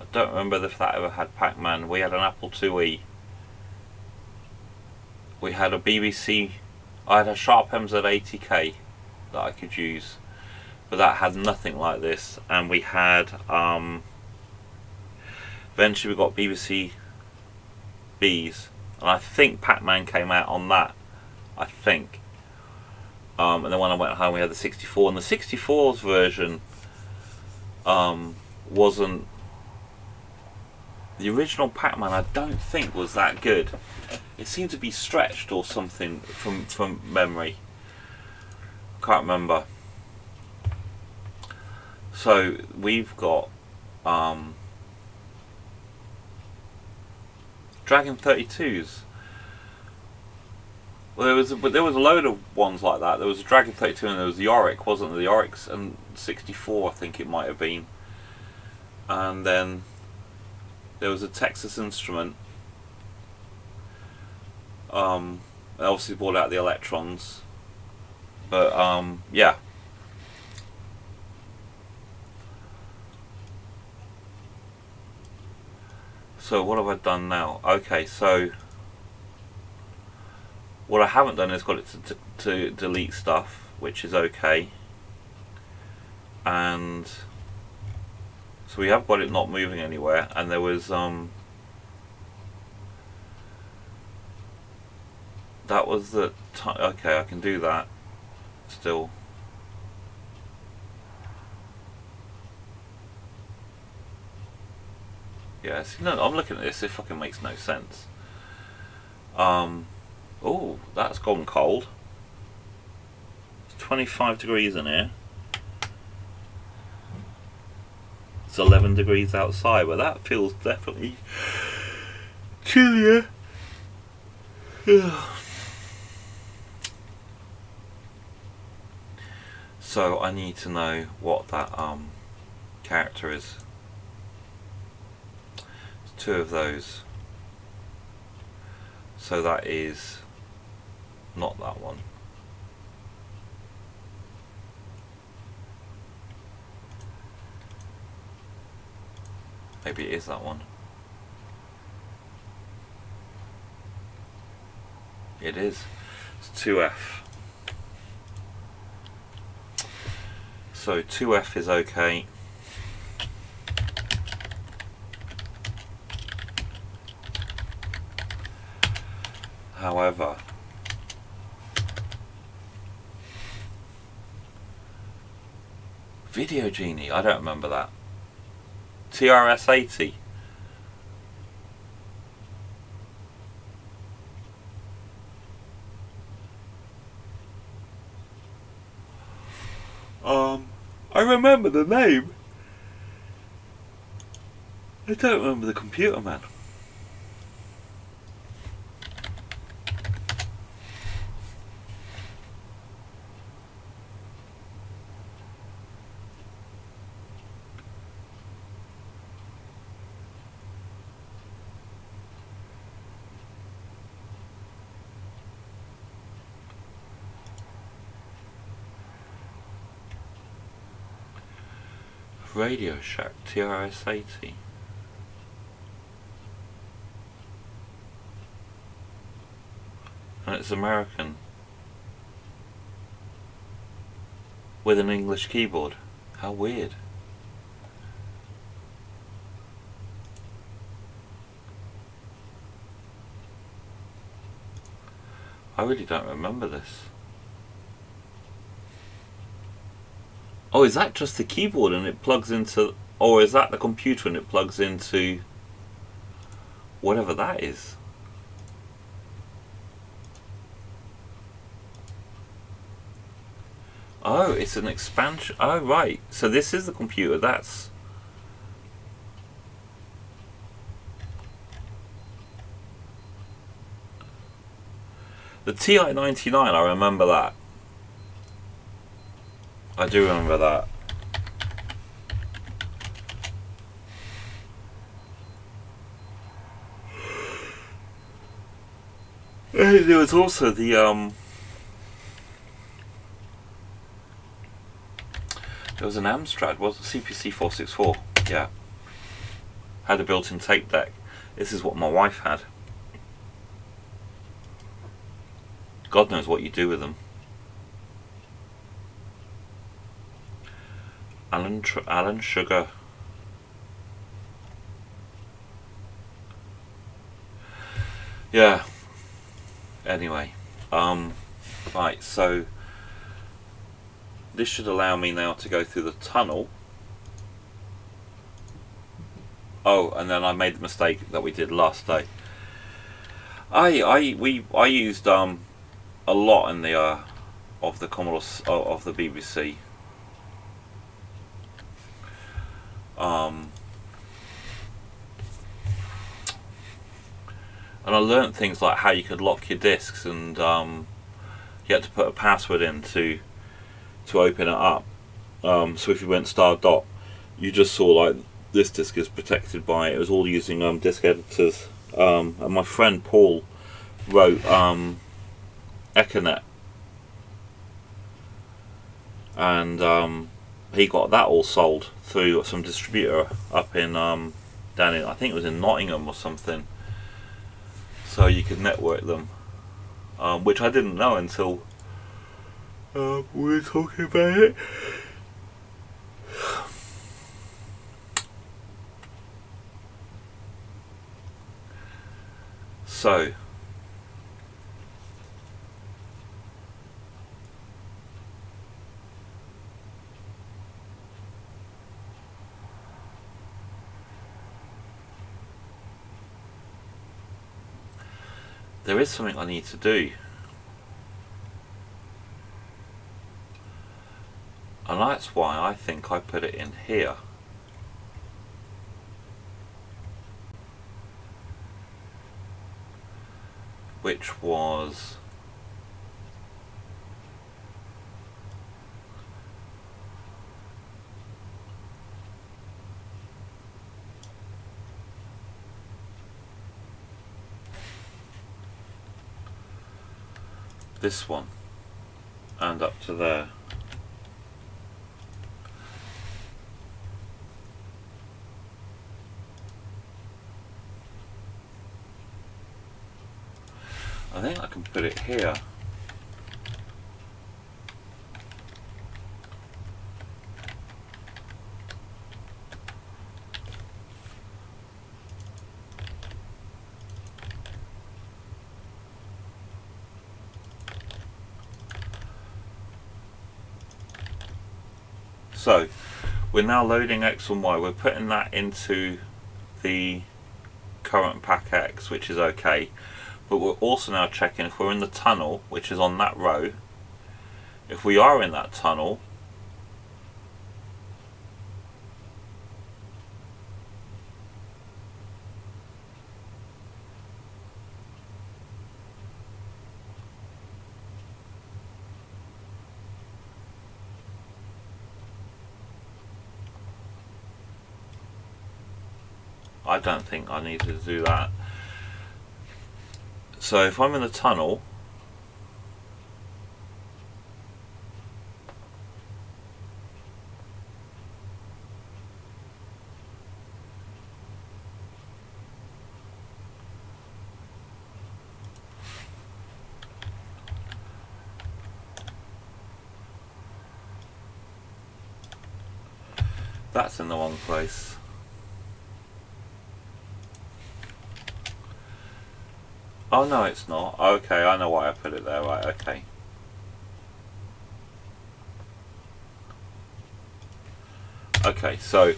I don't remember if that ever had Pac-Man. We had an Apple IIe. We had a BBC. I had a Sharp MZ80K that I could use, but that had nothing like this. And we had eventually we got BBC Bs, and I think Pac-Man came out on that. I think. And then when I went home, we had the 64, and the 64's version wasn't. The original Pac-Man, I don't think, was that good. It seemed to be stretched or something from memory. I can't remember. So we've got Dragon 32s. Well, there was a load of ones like that. There was a Dragon 32 and there was the Yorick, wasn't there? The Yorick's and 64, I think it might have been. And then there was a Texas Instrument. Obviously brought out the Electrons. But yeah. So what have I done now? Okay, so what I haven't done is got it to delete stuff, which is okay. And so we have got it not moving anywhere, and there was that was the okay, I can do that still. Yeah, see, no, I'm looking at this, it fucking makes no sense. Oh, that's gone cold. It's 25 degrees in here. It's 11 degrees outside, but that feels definitely chillier. So I need to know what that character is. It's two of those. So that is not that one. Maybe it is that one. It is. It's 2F. So 2F is okay. However, Video Genie, I don't remember that. TRS-80. I remember the name. I don't remember the Computer Man. Radio Shack TRS-80. And it's American. With an English keyboard. How weird. I really don't remember this. Oh, is that just the keyboard and it plugs into... Or is that the computer and it plugs into... whatever that is? Oh, it's an expansion. Oh, right. So this is the computer. That's... The TI-99, I remember that. I do remember that. There was also the there was an Amstrad, was it CPC 464? Yeah, had a built-in tape deck. This is what my wife had. God knows what you do with them. Alan Sugar. Yeah. Anyway, right. So this should allow me now to go through the tunnel. Oh, and then I made the mistake that we did last day. I used a lot in the of the Commodore of the BBC. And I learnt things like how you could lock your discs, and you had to put a password in to open it up. So if you went star dot, you just saw like this disc is protected by. It was all using disk editors. And my friend Paul wrote Econet, and he got that all sold through some distributor up in down in, I think it was in Nottingham or something. So you could network them, which I didn't know until we were talking about it. So there is something I need to do, and that's why I think I put it in here. Which was this one, and up to there. I think I can put it here. So we're now loading X and Y. We're putting that into the current pack X, which is okay. But we're also now checking if we're in the tunnel, which is on that row. If we are in that tunnel, I don't think I need to do that. So if I'm in the tunnel, that's in the wrong place. Oh no, it's not. Okay, I know why I put it there. Right, okay. Okay, so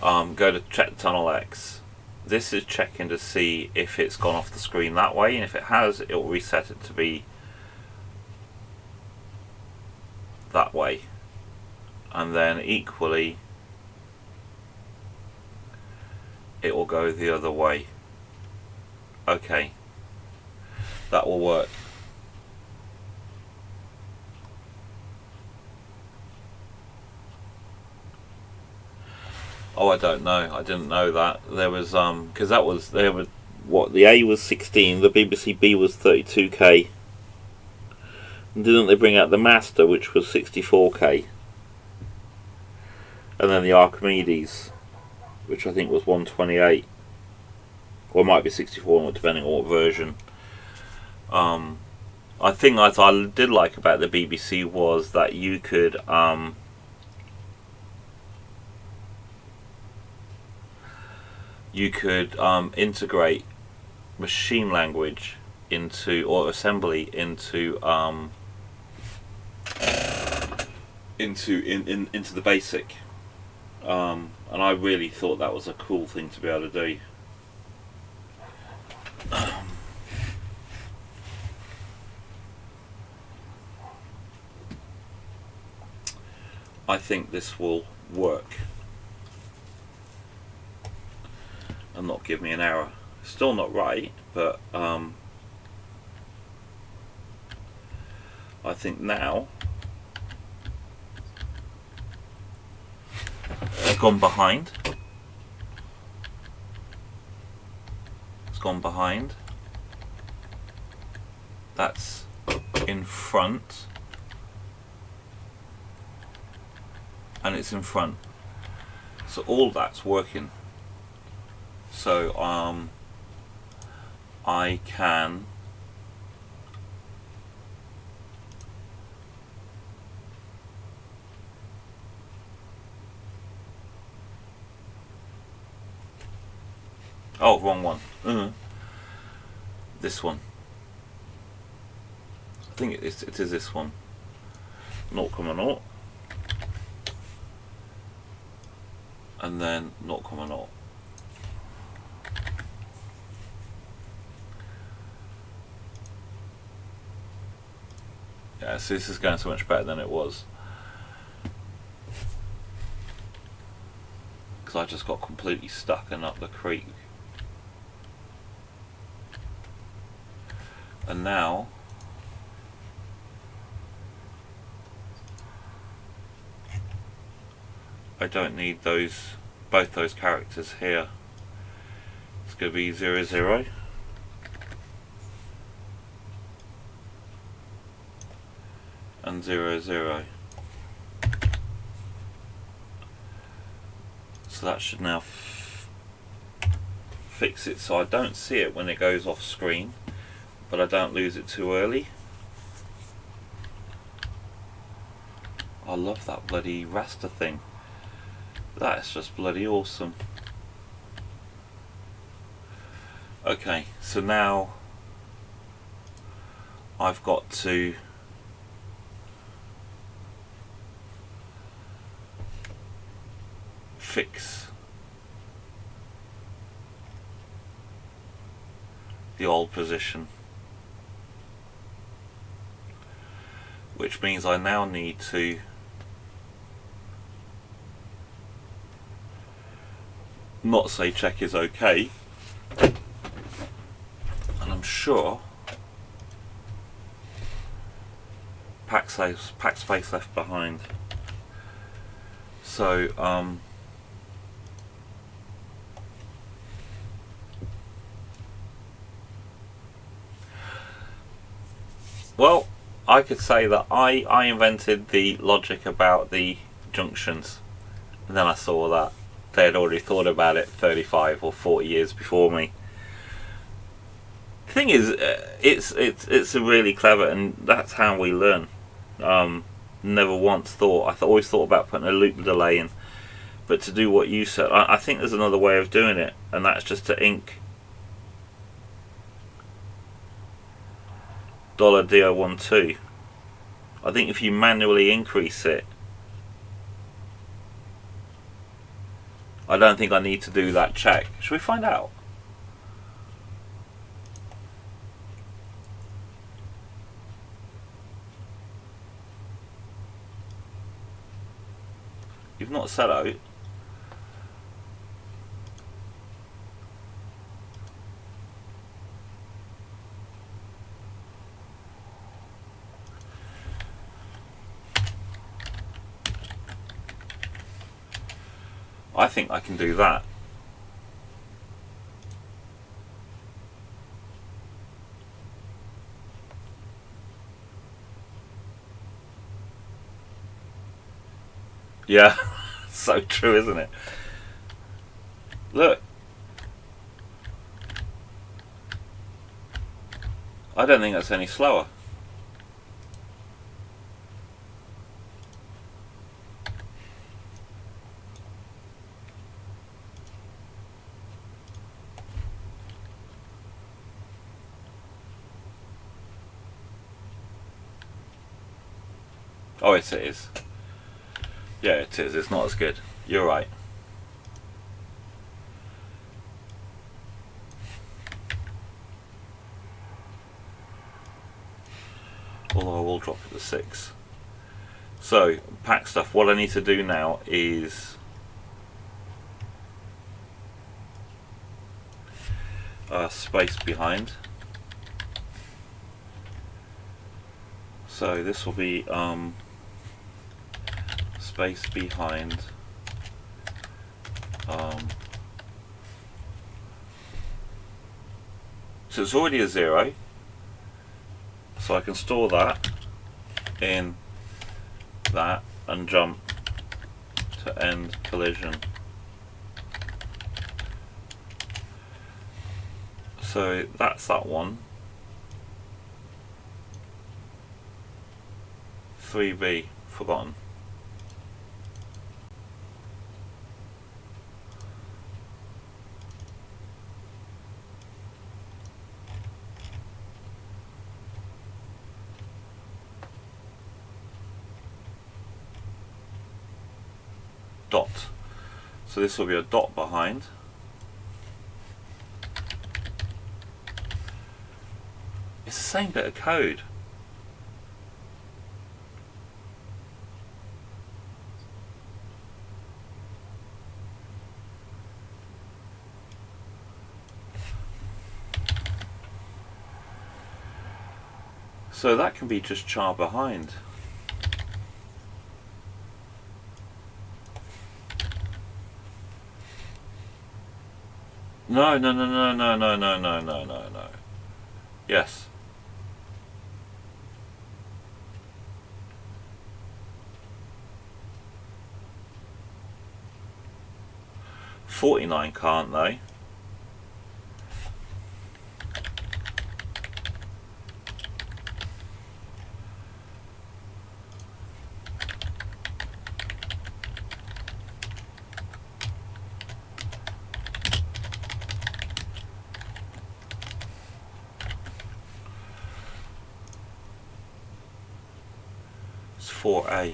go to check the tunnel X. This is checking to see if it's gone off the screen that way, and if it has, it will reset it to be that way. And then equally, it will go the other way. Okay. That will work. Oh, I don't know. I didn't know that. There was because that was there was what the A was 16, the BBC B was 32K. And didn't they bring out the Master, which was 64K, and then the Archimedes, which I think was 128, or it might be 64, depending on what version. I think what I did like about the BBC was that you could integrate machine language into, or assembly into into the basic, and I really thought that was a cool thing to be able to do. I think this will work and not give me an error. Still not right, but I think now it's gone behind. It's gone behind. That's in front. And it's in front. So all that's working. So I can oh, wrong one. This one. I think it is this one. 0,0 and then 0,0. Yeah, so this is going so much better than it was, because I just got completely stuck and up the creek. And now I don't need both those characters here. It's going to be 0, 0. And 0, 0. So that should now fix it so I don't see it when it goes off screen, but I don't lose it too early. I love that bloody raster thing. That's just bloody awesome. Okay, so now I've got to fix the old position, which means I now need to not say check is okay, and I'm sure pack space left behind. So well, I could say that I invented the logic about the junctions, and then I saw that they had already thought about it 35 or 40 years before me. The thing is, it's a really clever, and that's how we learn. Never once thought, always thought about putting a loop delay in, but to do what you said, I think there's another way of doing it, and that's just to ink $DO12. I think if you manually increase it, I don't think I need to do that check. Should we find out? You've not set out. I think I can do that. Yeah, so true, isn't it? Look. I don't think that's any slower. Oh, it is. Yeah, it is. It's not as good. You're right. Although I will drop it to 6. So, pack stuff. What I need to do now is space behind. So this will be space behind so it's already a 0, so I can store that in that and jump to end collision. So that's that one. 3B, forgotten. Dot. So this will be a dot behind. It's the same bit of code. So that can be just char behind. No. Yes. $49 can't they? It's 4A.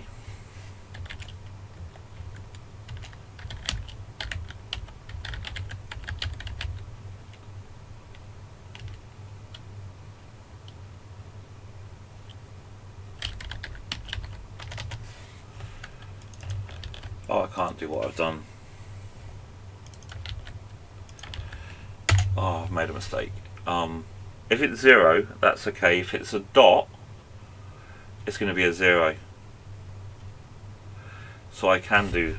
Oh, I can't do what I've done. Oh, I've made a mistake. If it's 0, that's okay. If it's a dot, it's going to be a 0. So I can do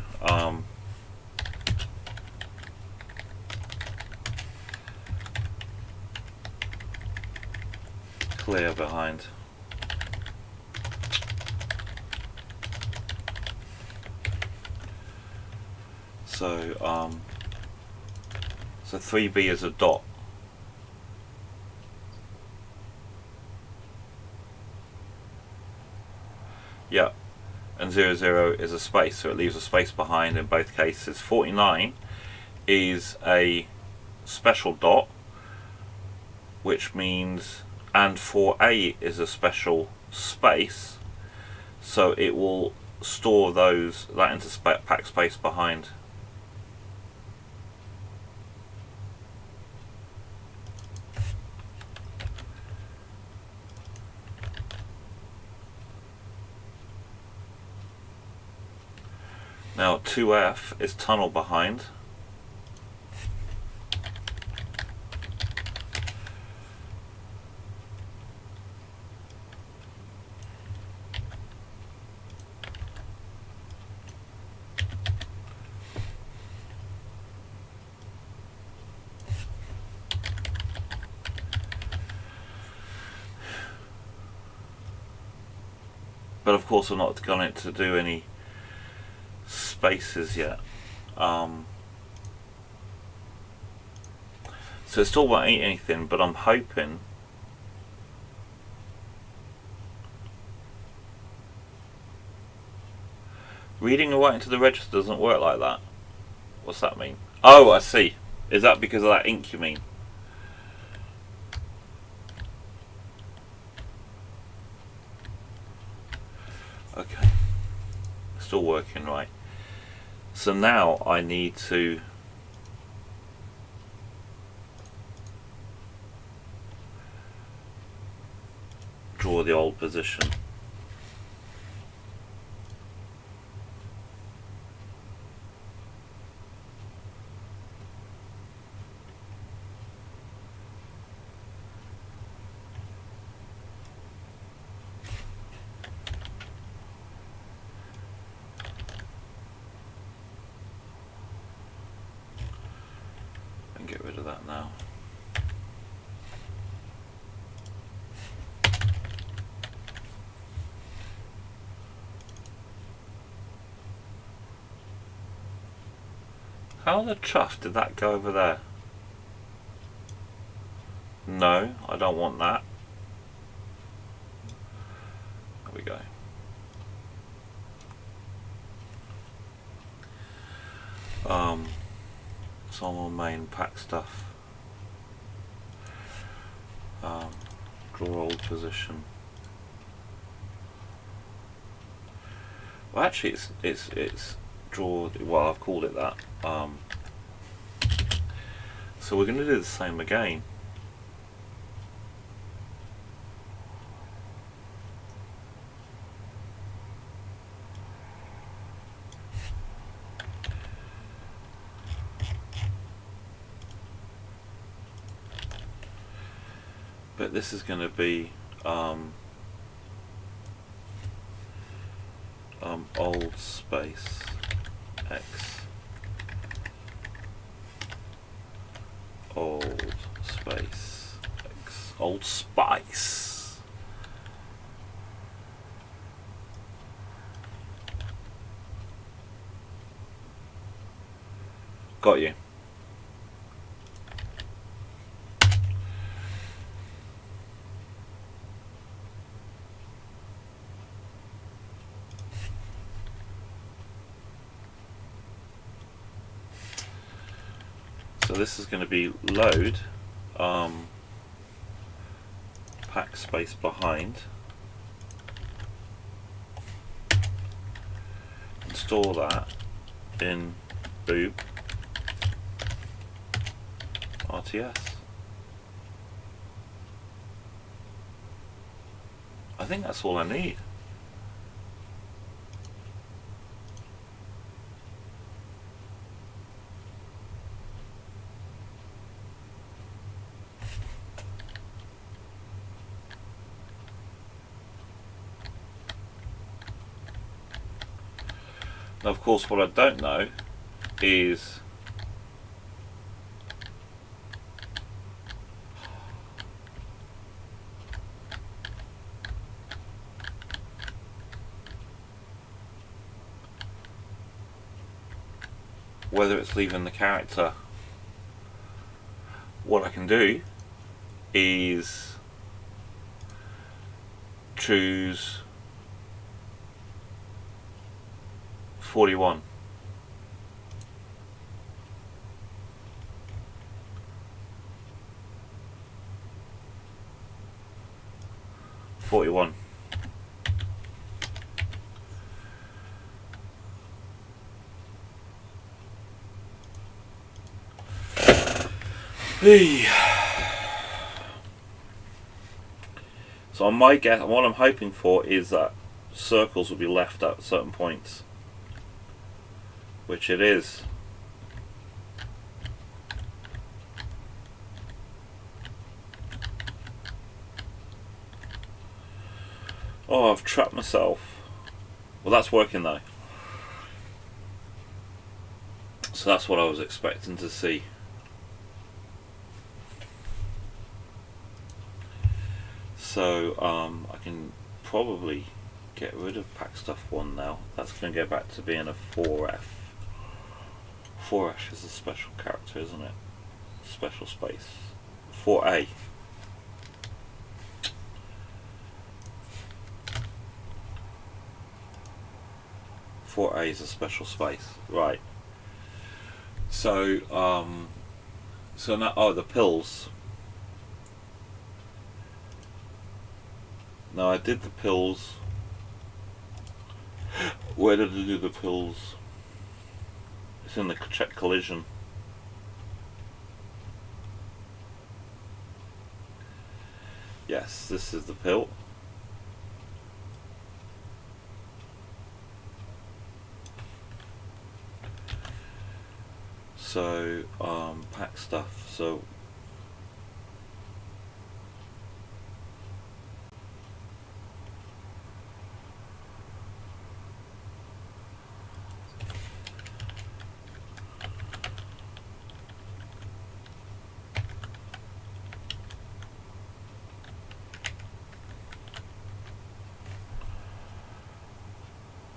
clear behind. So so 3B is a dot. Yeah, and 00 is a space, so it leaves a space behind in both cases. 49 is a special dot, which means, and 4A is a special space, so it will store that into pack space behind. Now 2F is tunnel behind. But of course I've not gone it to do any spaces yet. So it still won't eat anything, but I'm hoping reading and writing to the register doesn't work like that. What's that mean? Oh, I see. Is that because of that ink you mean? Okay. Still working right. So now I need to draw the old position. And get rid of that now. How the chuff did that go over there? No, I don't want that. There we go. Some more main pack stuff. Draw old position. Well, actually, it's draw. Well, I've called it that. So we're going to do the same again. But this is going to be old space X, old space X, Old Spice. Got you. So this is going to be load pack space behind, and store that in boop RTS. I think that's all I need. Now, of course, what I don't know is whether it's leaving the character. What I can do is choose 41. Hey. So on my guess, what I'm hoping for is that circles will be left at certain points, which it is. Oh, I've trapped myself. Well, that's working though. So that's what I was expecting to see. So I can probably get rid of Pack Stuff 1 now. That's going to go back to being a 4F. 4F is a special character, isn't it? Special space. 4A. A is a special space, right? So, so now, the pills. No, I did the pills. Where did I do the pills? It's in the check collision. Yes, this is the pill. So, Pack Stuff, so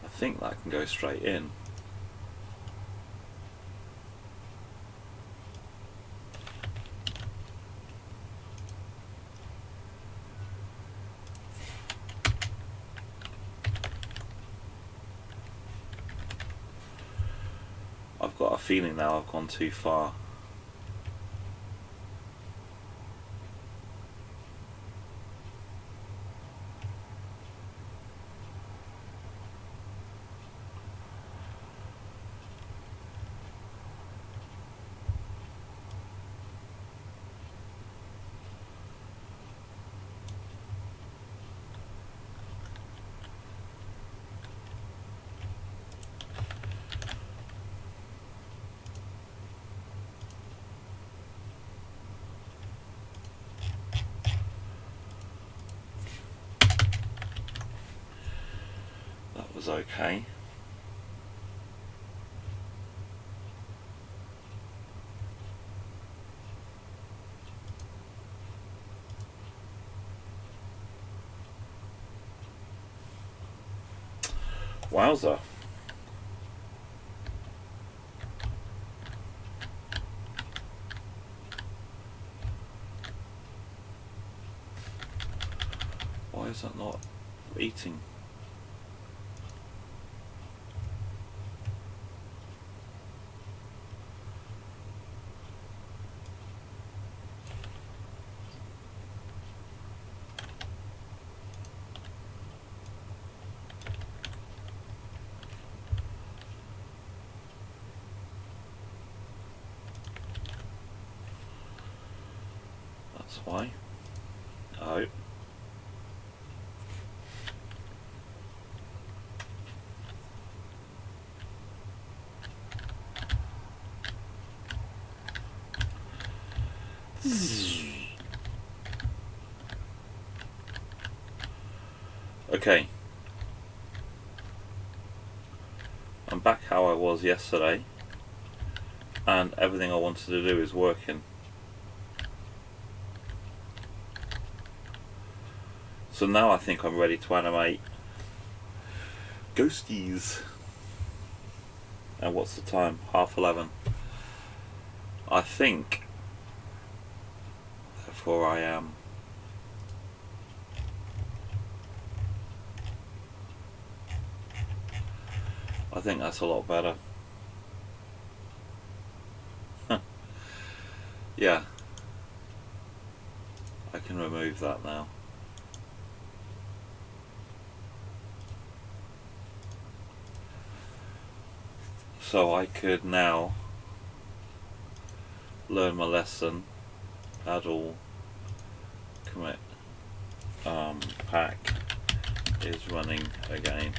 I think that can go straight in. I've got a feeling now I've gone too far. Was okay. Wowza. Why is that not eating? That's why. Oh. Okay. I'm back how I was yesterday, and everything I wanted to do is working. So now I think I'm ready to animate ghosties. And what's the time? 11:30. I think, therefore I am. I think that's a lot better. Yeah. I can remove that now. So I could now learn my lesson, add all, commit, Pac is running again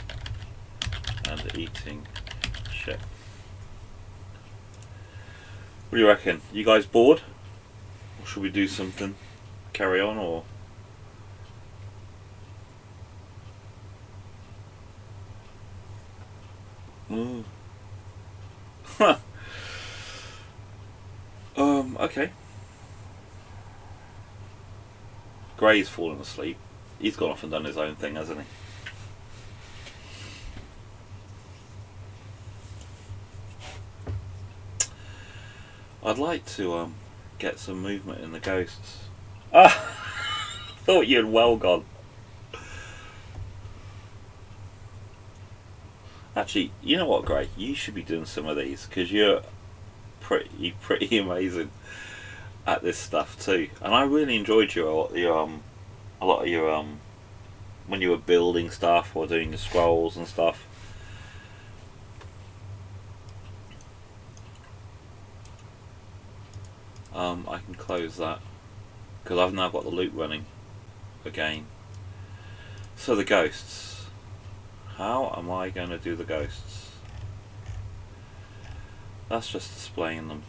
and eating shit. What do you reckon? You guys bored? Or should we do something? Carry on or? Okay. Gray's fallen asleep. He's gone off and done his own thing, hasn't he? I'd like to get some movement in the ghosts. Ah, thought you had well gone. Actually, you know what, Gray? You should be doing some of these because you're pretty amazing at this stuff too. And I really enjoyed your a lot of your when you were building stuff or doing your scrolls and stuff. I can close that because I've now got the loop running again. So the ghosts. How am I going to do the ghosts? That's just displaying them.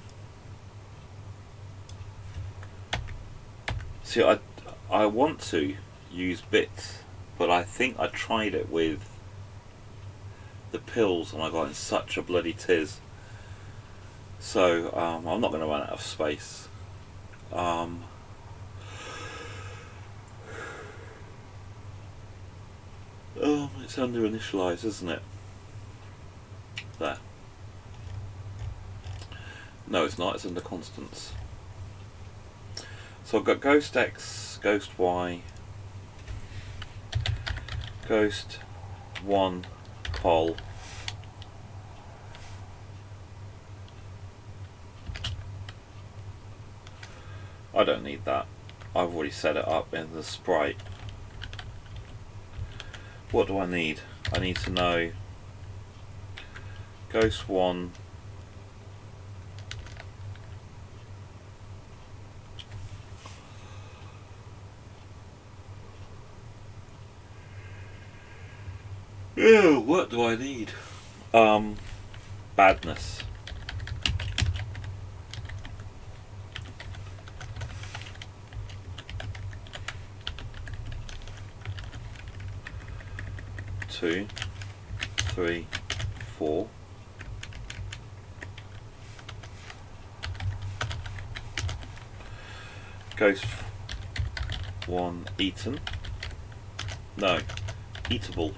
See, I want to use bits, but I think I tried it with the pills and I got in such a bloody tiz. So I'm not going to run out of space. It's under initialize, isn't it? There. No, it's not. It's under constants. So I've got Ghost X, Ghost Y, Ghost 1, Col. I don't need that. I've already set it up in the sprite. What do I need? I need to know Ghost 1, ew, what do I need? Badness. Two, 3, 4. Ghost 1, eaten. No, eatable.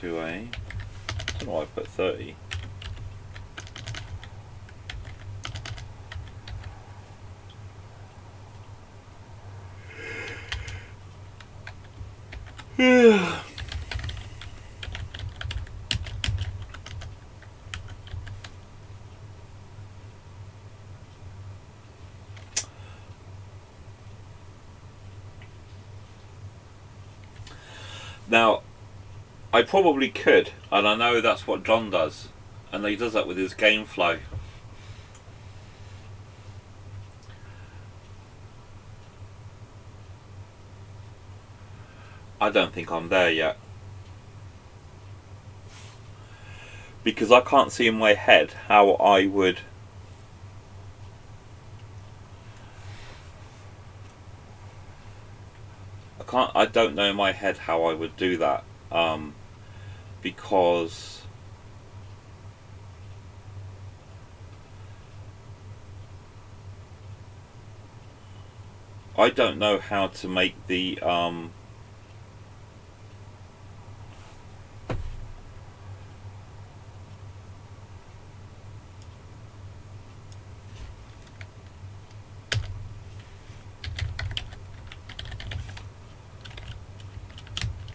I don't know why I put 30. Yeah. Now, I probably could, and I know that's what John does, and he does that with his game flow. I don't think I'm there yet. Because I can't see in my head how I would... I don't know in my head how I would do that. Because I don't know how to make the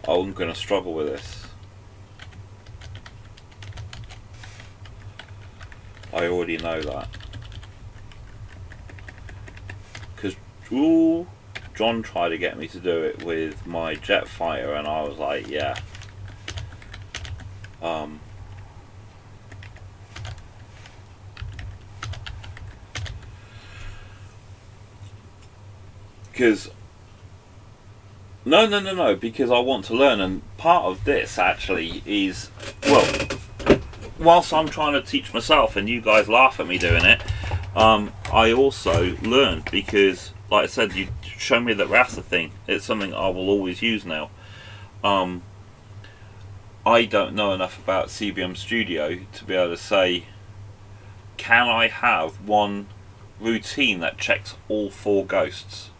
I'm going to struggle with this. I already know that. Because John tried to get me to do it with my jet fighter and I was like, yeah. Because no, because I want to learn, and part of this actually is, well, whilst I'm trying to teach myself and you guys laugh at me doing it, I also learn because, like I said, you show me that Rasta thing. It's something I will always use now. Um, I don't know enough about CBM Studio to be able to say, can I have one routine that checks all 4 ghosts?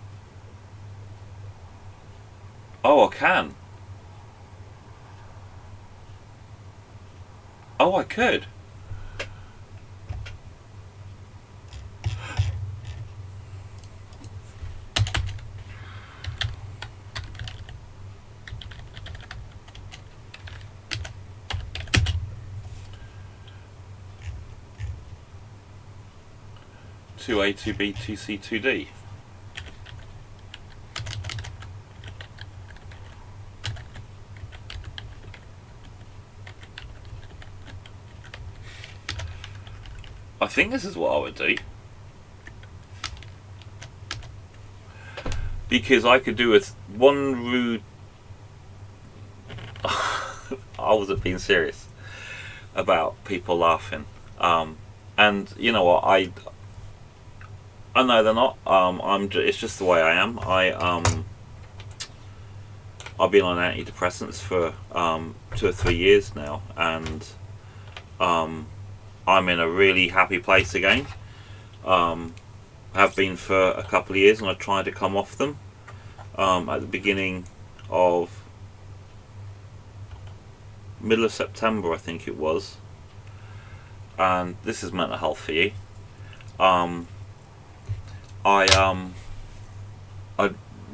Oh, I can. Oh, I could. Two A, 2B, 2C, 2D. I think this is what I would do. Because I could do with one rude. I wasn't being serious about people laughing. And you know what? I know they're not. It's just the way I am. I've been on antidepressants for 2 or 3 years now, and I'm in a really happy place again. Have been for a couple of years, and I tried to come off them at the beginning of middle of September, I think it was. And this is mental health for you. I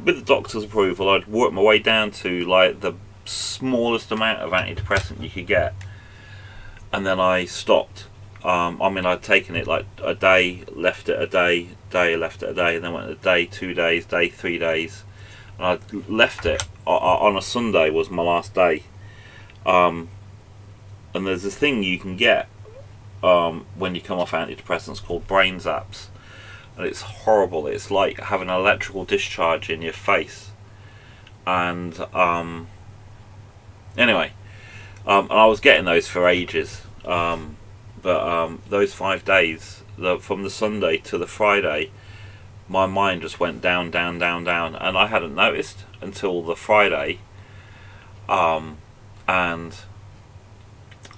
with the doctor's approval, I'd worked my way down to like the smallest amount of antidepressant you could get, and then I stopped. I'd taken it like a day, left it a day, left it a day, and then went a day, 2 days, day, 3 days, and I left it on a Sunday was my last day. And there's this thing you can get when you come off antidepressants called brain zaps, and it's horrible. It's like having an electrical discharge in your face. And anyway, and I was getting those for ages. But those 5 days, from the Sunday to the Friday, my mind just went down, down, down, down, and I hadn't noticed until the Friday. And I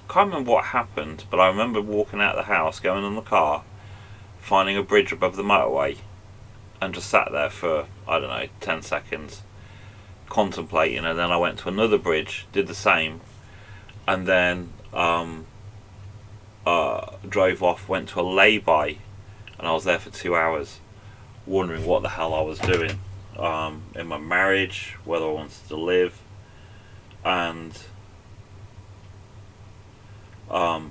can't remember what happened, but I remember walking out of the house, going in the car, finding a bridge above the motorway, and just sat there for, I don't know, 10 seconds, contemplating, and then I went to another bridge, did the same, and then drove off, went to a lay-by, and I was there for 2 hours, wondering what the hell I was doing in my marriage, whether I wanted to live, and I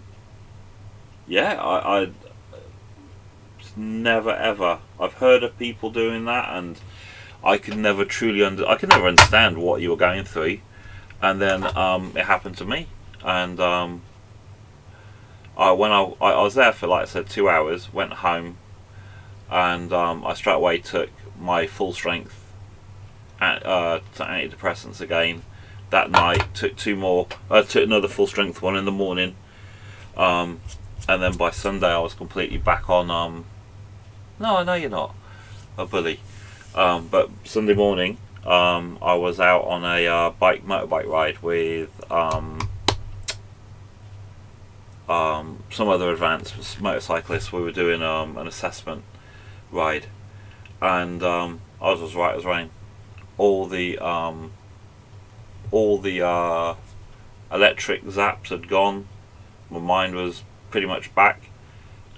never ever. I've heard of people doing that, and I could never truly I could never understand what you were going through, and then it happened to me, and when I was there for, like I said, 2 hours, went home, and I straight away took my full strength antidepressants again. That night, took 2 more. I took another full strength one in the morning, and then by Sunday I was completely back on. No, I know you're not a bully. But Sunday morning, I was out on a motorbike ride with some other advanced motorcyclists. We were doing an assessment ride, and I was as right as rain. All the electric zaps had gone. My mind was pretty much back,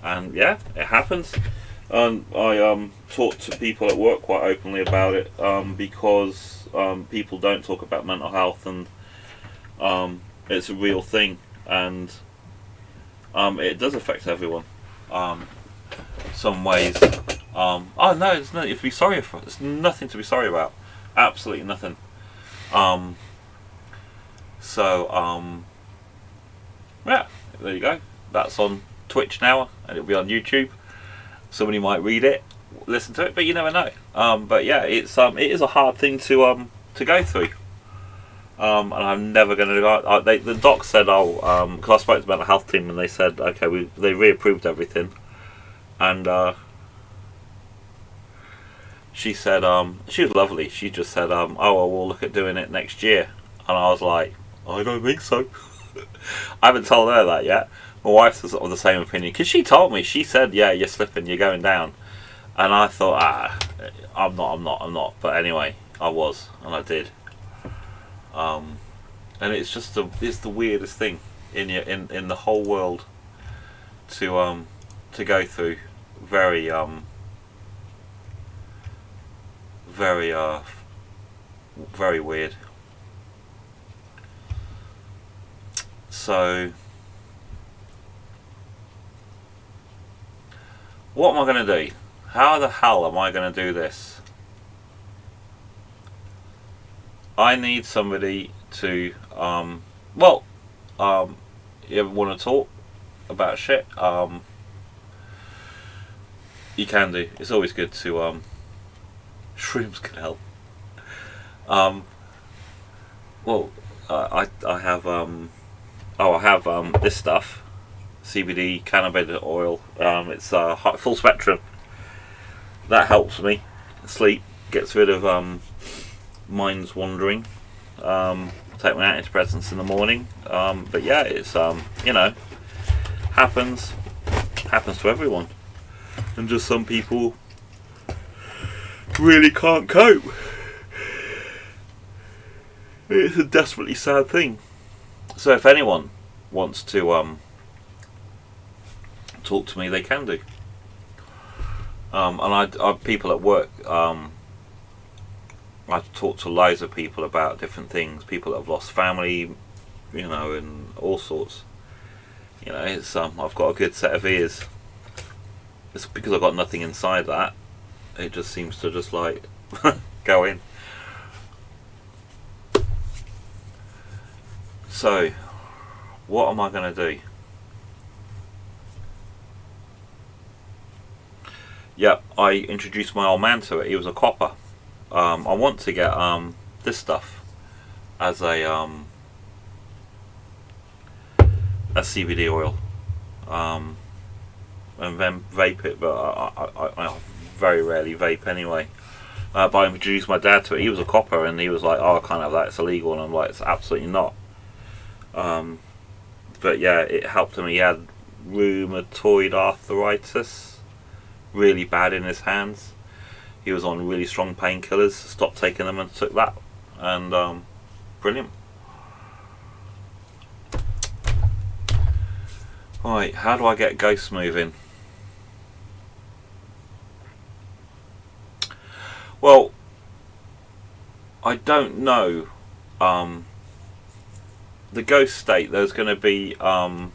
and yeah, it happens. And I talk to people at work quite openly about it, because people don't talk about mental health, and it's a real thing, and it does affect everyone. Some ways. Oh no, it's nothing to be sorry for. There's nothing to be sorry about. Absolutely nothing. Yeah, there you go. That's on Twitch now, and it'll be on YouTube. Somebody might read it, listen to it, but you never know. But yeah, it is a hard thing to go through. And I'm never going to. The doc said, because I spoke to the mental health team, and they said, okay, they reapproved everything, and she said, she was lovely. She just said, oh, well, we'll look at doing it next year. And I was like, I don't think so. I haven't told her that yet. My wife's of the same opinion, because she told me. She said, yeah, you're slipping, you're going down. And I thought, I'm not. But anyway, I was, and I did. And it's just it's the weirdest thing in the whole world to go through. Very very very weird. So what am I going to do? How the hell am I going to do this? I need somebody to you ever want to talk about shit? You can do. It's always good to shrooms can help. I have I have this stuff, CBD cannabis oil. It's full spectrum. That helps me sleep, gets rid of minds wandering. Take my antidepressants in the morning. But yeah, it's happens to everyone, and just some people really can't cope. It's a desperately sad thing. So if anyone wants to talk to me, they can do. And I people at work, I've talked to loads of people about different things. People that have lost family, and all sorts. It's I've got a good set of ears. It's because I've got nothing inside that. It just seems to just like go in. So, what am I going to do? Yep, I introduced my old man to it. He was a copper. I want to get this stuff as a CBD oil, and then vape it. But I very rarely vape anyway. But I introduced my dad to it. He was a copper, and he was like, "Oh, I can't have that. It's illegal." And I'm like, "It's absolutely not." But yeah, it helped him. He had rheumatoid arthritis, really bad in his hands. He was on really strong painkillers. Stopped taking them and took that, and brilliant. Right, how do I get ghosts moving? Well, I don't know. The ghost state, there's going to be the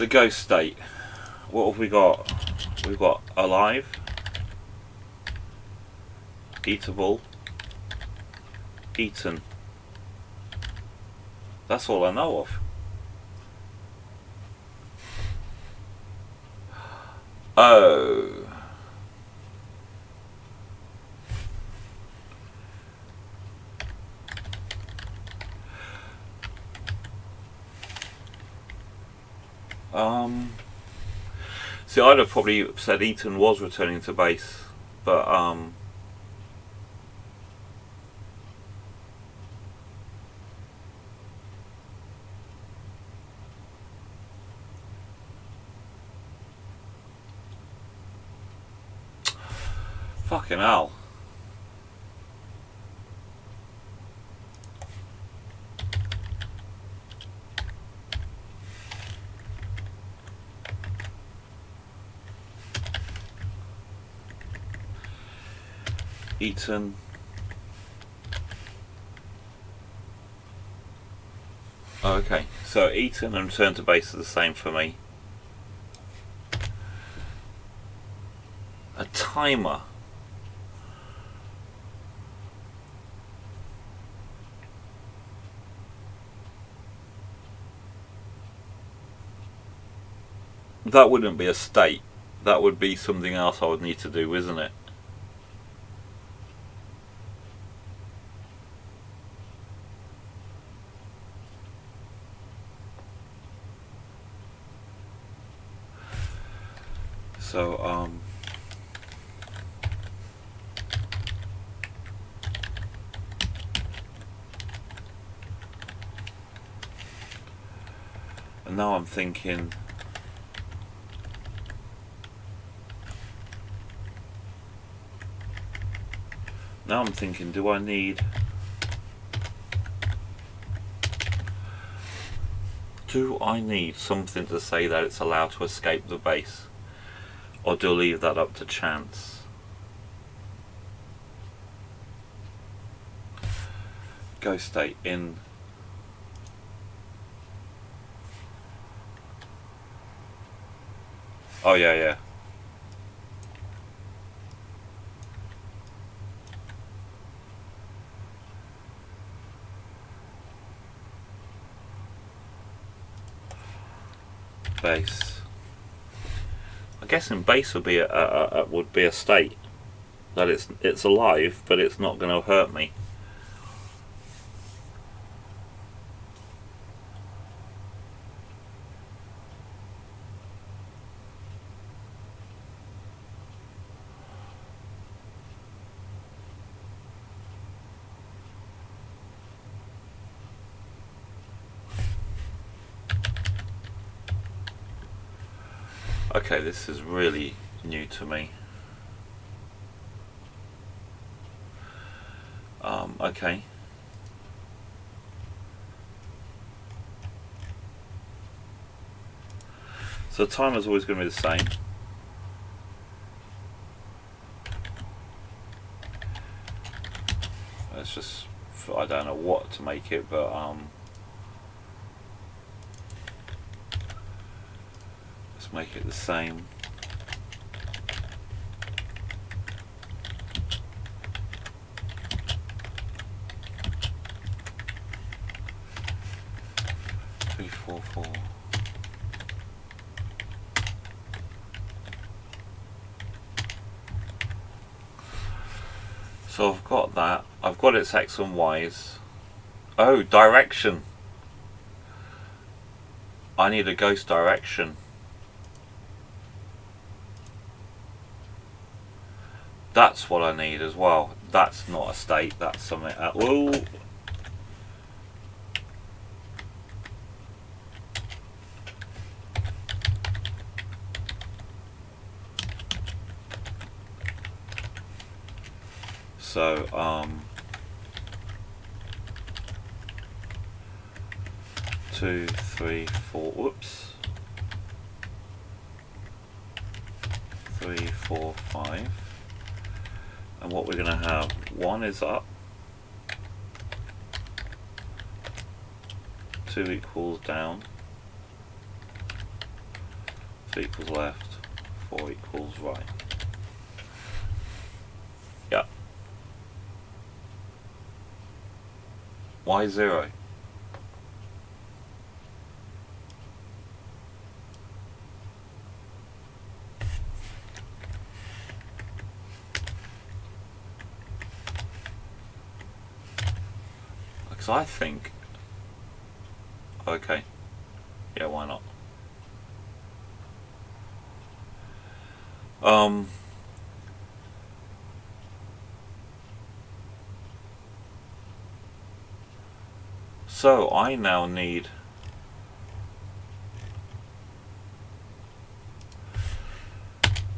ghost state. What have we got? We've got alive, eatable, eaten. That's all I know of. Oh. See, I'd have probably said Eton was returning to base, but fucking hell. Eton. Oh, okay, so Eton and return to base are the same for me. A timer. That wouldn't be a state. That would be something else I would need to do, isn't it? So now I'm thinking, do I need something to say that it's allowed to escape the base, or do I leave that up to chance? Ghost state in. Oh yeah. Base. I guess in base would be a state that it's alive, but it's not going to hurt me. Okay, this is really new to me. Okay. So the timer's always going to be the same. It's just, I don't know what to make it, but let's make it the same. Three, four, four. So I've got that. I've got its X and Y's. Oh, direction. I need a ghost direction. That's what I need as well. That's not a state, that's something. Whoa. So, 2, 3, 4, whoops. 3, 4, 5. And what we're going to have, 1 is up, 2 equals down, 3 equals left, 4 equals right. Yeah. Why 0? Because I think, okay, yeah, why not? So I now need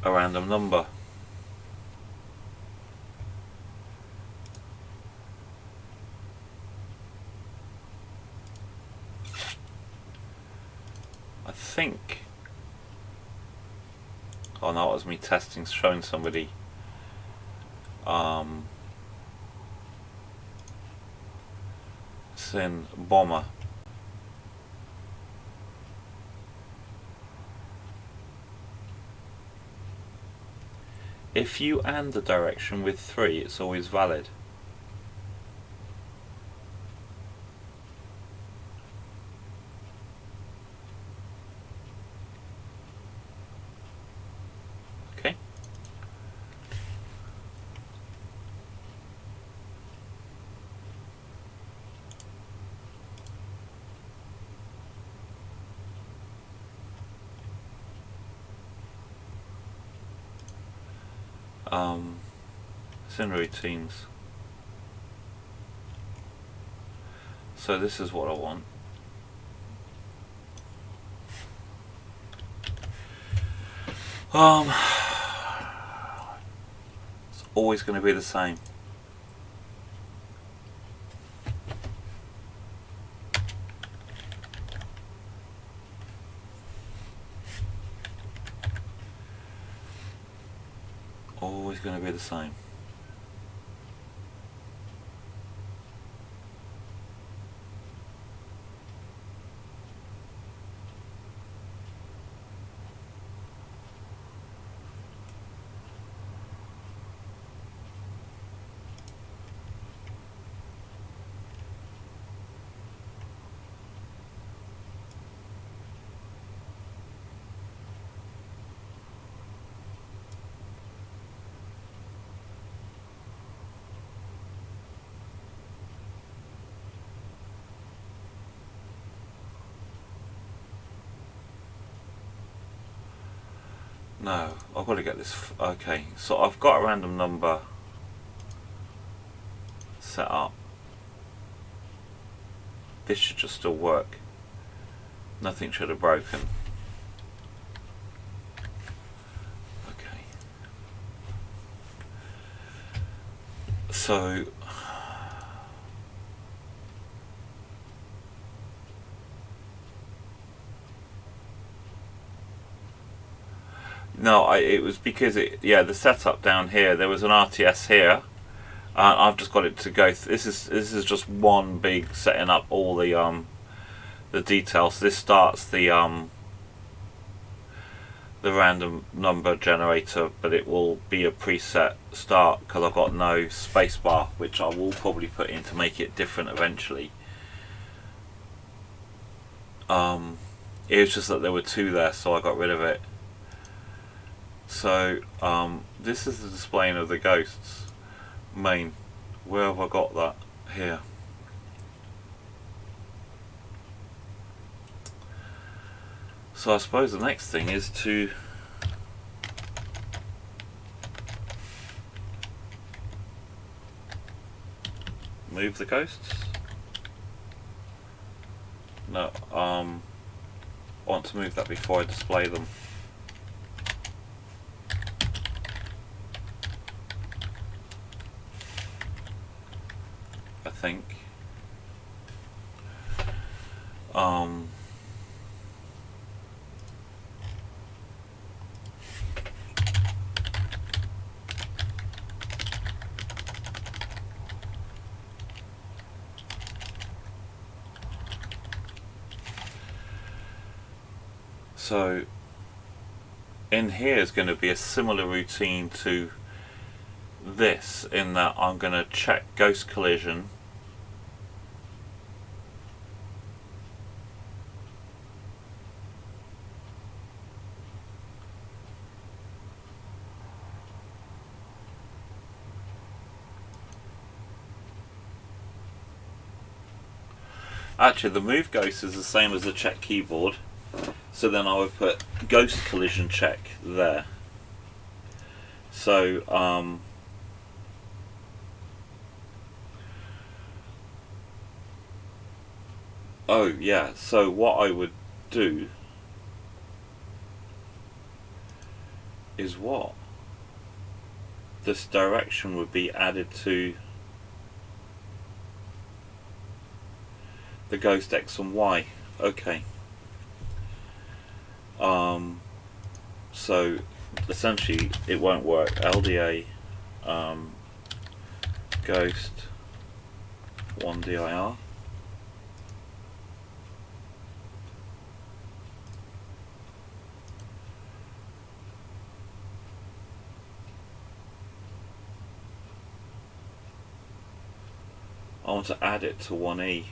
a random number. I think, oh no, it was me testing, showing somebody it's in Bomber. If you and the direction with 3, it's always valid. Okay. It's in routines. So this is what I want. It's always going to be the same. Always going to be the same. No, I've got to get this. Okay, so I've got a random number set up. This should just still work. Nothing should have broken. Okay. So no, it was because the setup down here, there was an RTS here. I've just got it to go. This is just one big setting up all the details. This starts the random number generator, but it will be a preset start because I've got no spacebar, which I will probably put in to make it different eventually. It was just that there were two there, so I got rid of it. So this is the displaying of the ghosts. Main. Where have I got that? Here. So I suppose the next thing is to move the ghosts. No, I want to move that before I display them. I think. So in here is going to be a similar routine to this, in that I'm going to check ghost collision. Actually, the move ghost is the same as the check keyboard, so then I would put ghost collision check there. So oh yeah, so what I would do is what? This direction would be added to the ghost X and Y. Okay. So essentially it won't work. LDA ghost 1dir. I want to add it to 1E.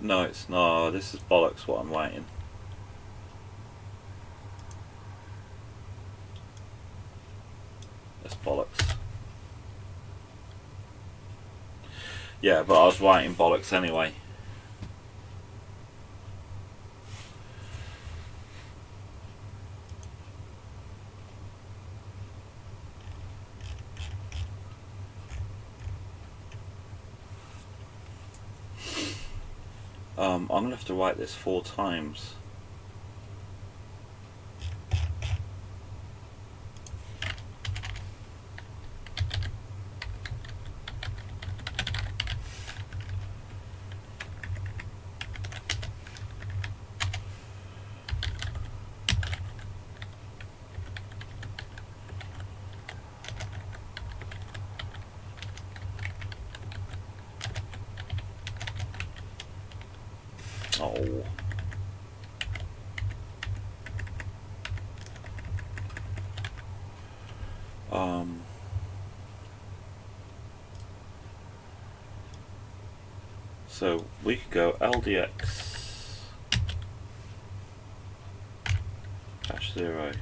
No, it's not. This is bollocks what I'm writing. That's bollocks. Yeah, but I was writing bollocks anyway. I'm going to have to write this 4 times. Oh. So we could go LDX -0.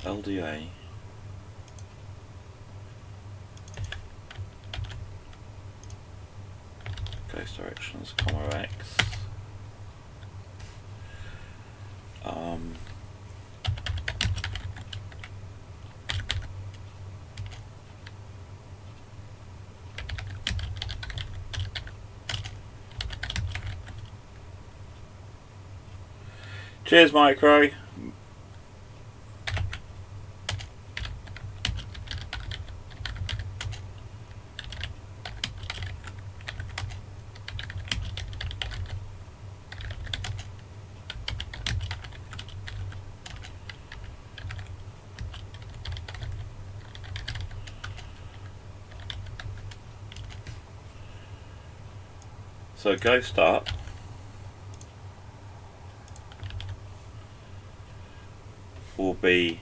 LDA ghost directions, $X. Cheers, Micro. So ghost up will be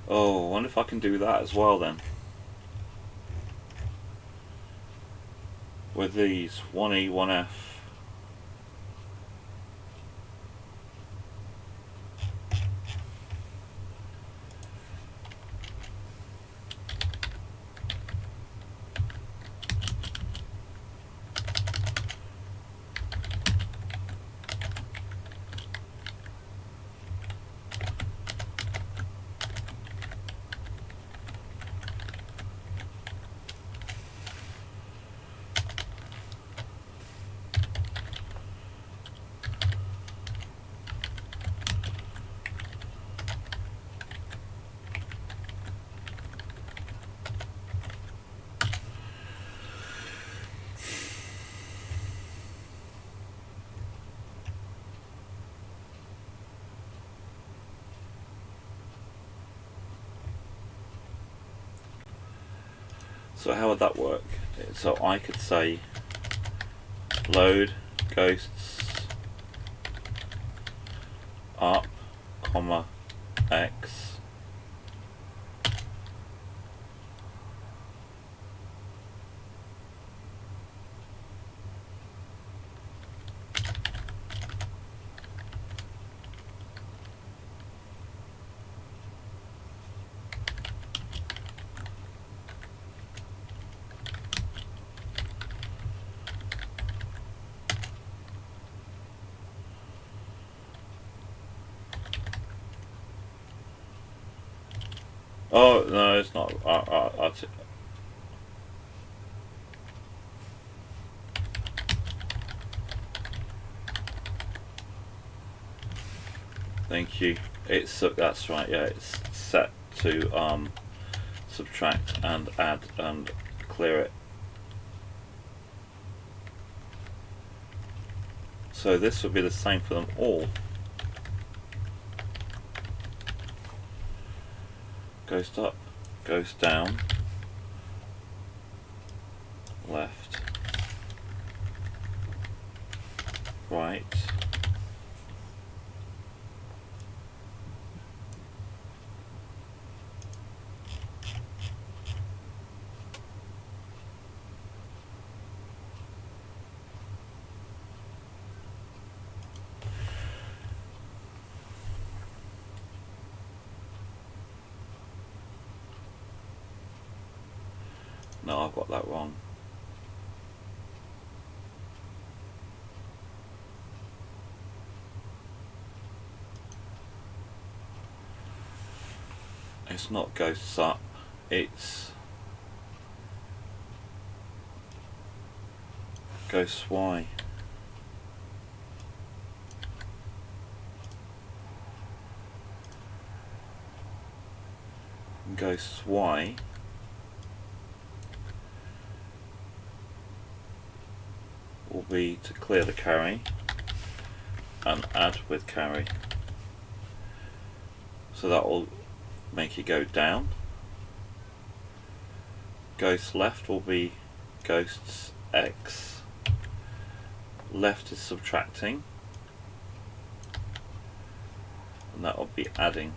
oh, I wonder if I can do that as well then. With these 1E, 1F. So how would that work? So I could say load ghosts up, $X. Oh no, it's not. Thank you. It's that's right. Yeah, it's set to subtract and add and clear it. So this would be the same for them all. Ghost up, ghost down, left, right, No, I've got that wrong. It's not ghosts up, it's ghosts Y. And ghosts Y will be to clear the carry and add with carry. So that will make it go down. Ghosts left will be ghosts X. Left is subtracting, and that will be adding.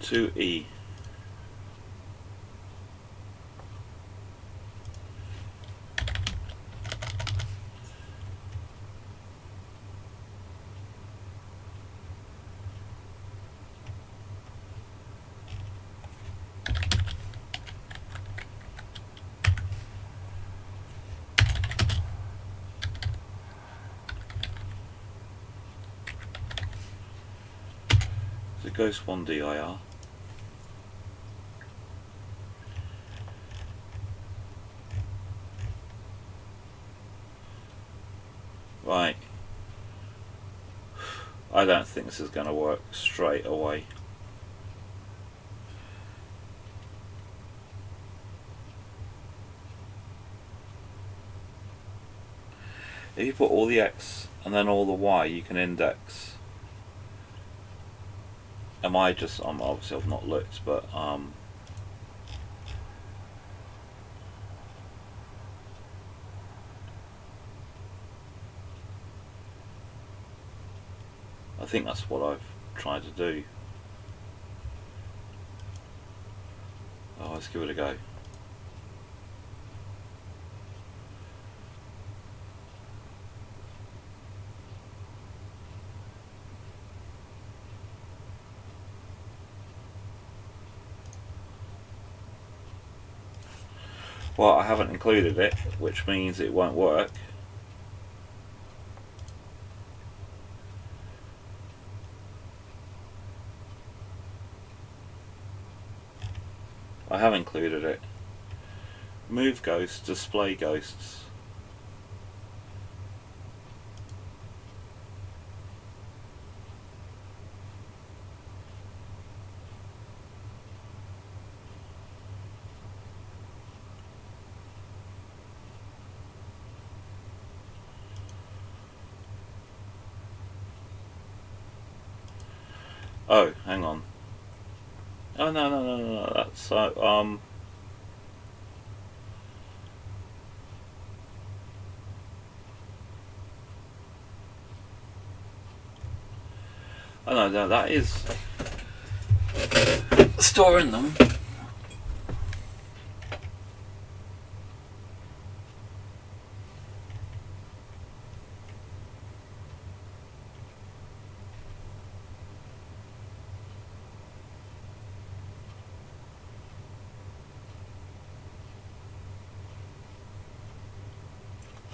To E. So Ghost 1 DIR. Right. I don't think this is going to work straight away. If you put all the X and then all the Y, you can index. I'm obviously I've not looked, but I think that's what I've tried to do. Oh, let's give it a go. Well, I haven't included it, which means it won't work. I have included it. Move ghosts, display ghosts. Oh, hang on. Oh no, that's oh no, that is storing them.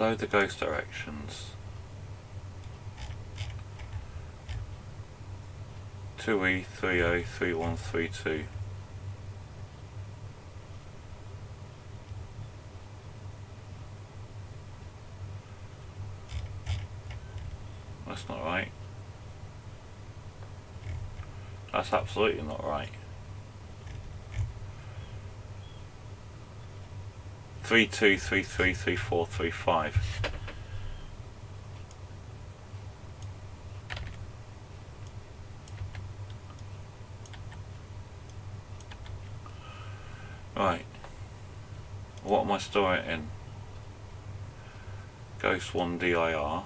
Load the ghost directions. 2E303132. That's not right. That's absolutely not right. 32333435. Right. What am I storing it in? Ghost 1 DIR.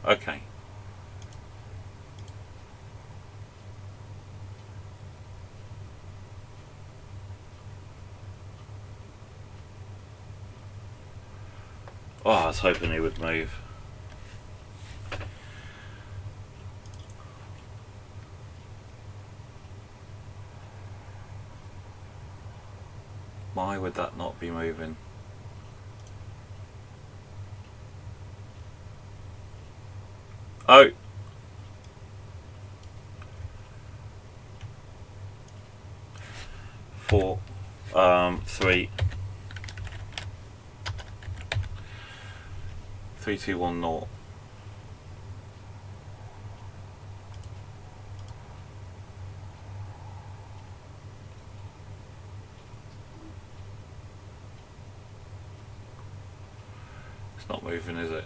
Okay. Oh, I was hoping he would move. Why would that not be moving? Oh! 4, 3, 3, 2, 1, 0. It's not moving, is it?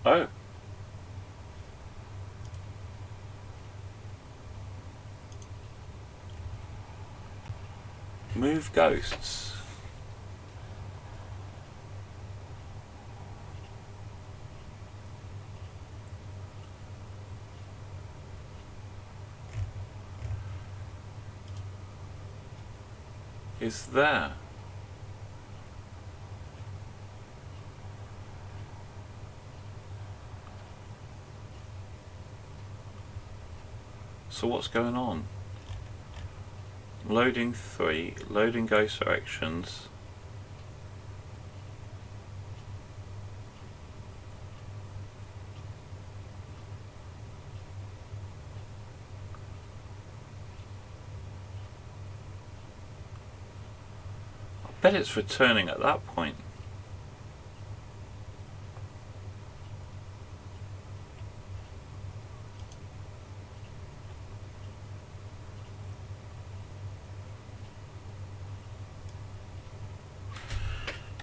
Oh. Move ghosts. Is there? So what's going on? Loading 3, loading ghost directions. I bet it's returning at that point.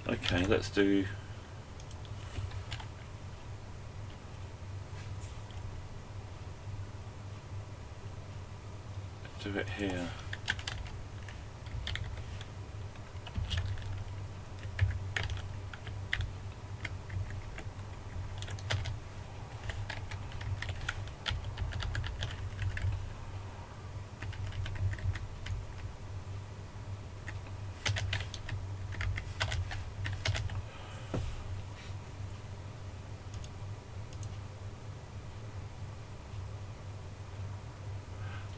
Okay, let's do it here.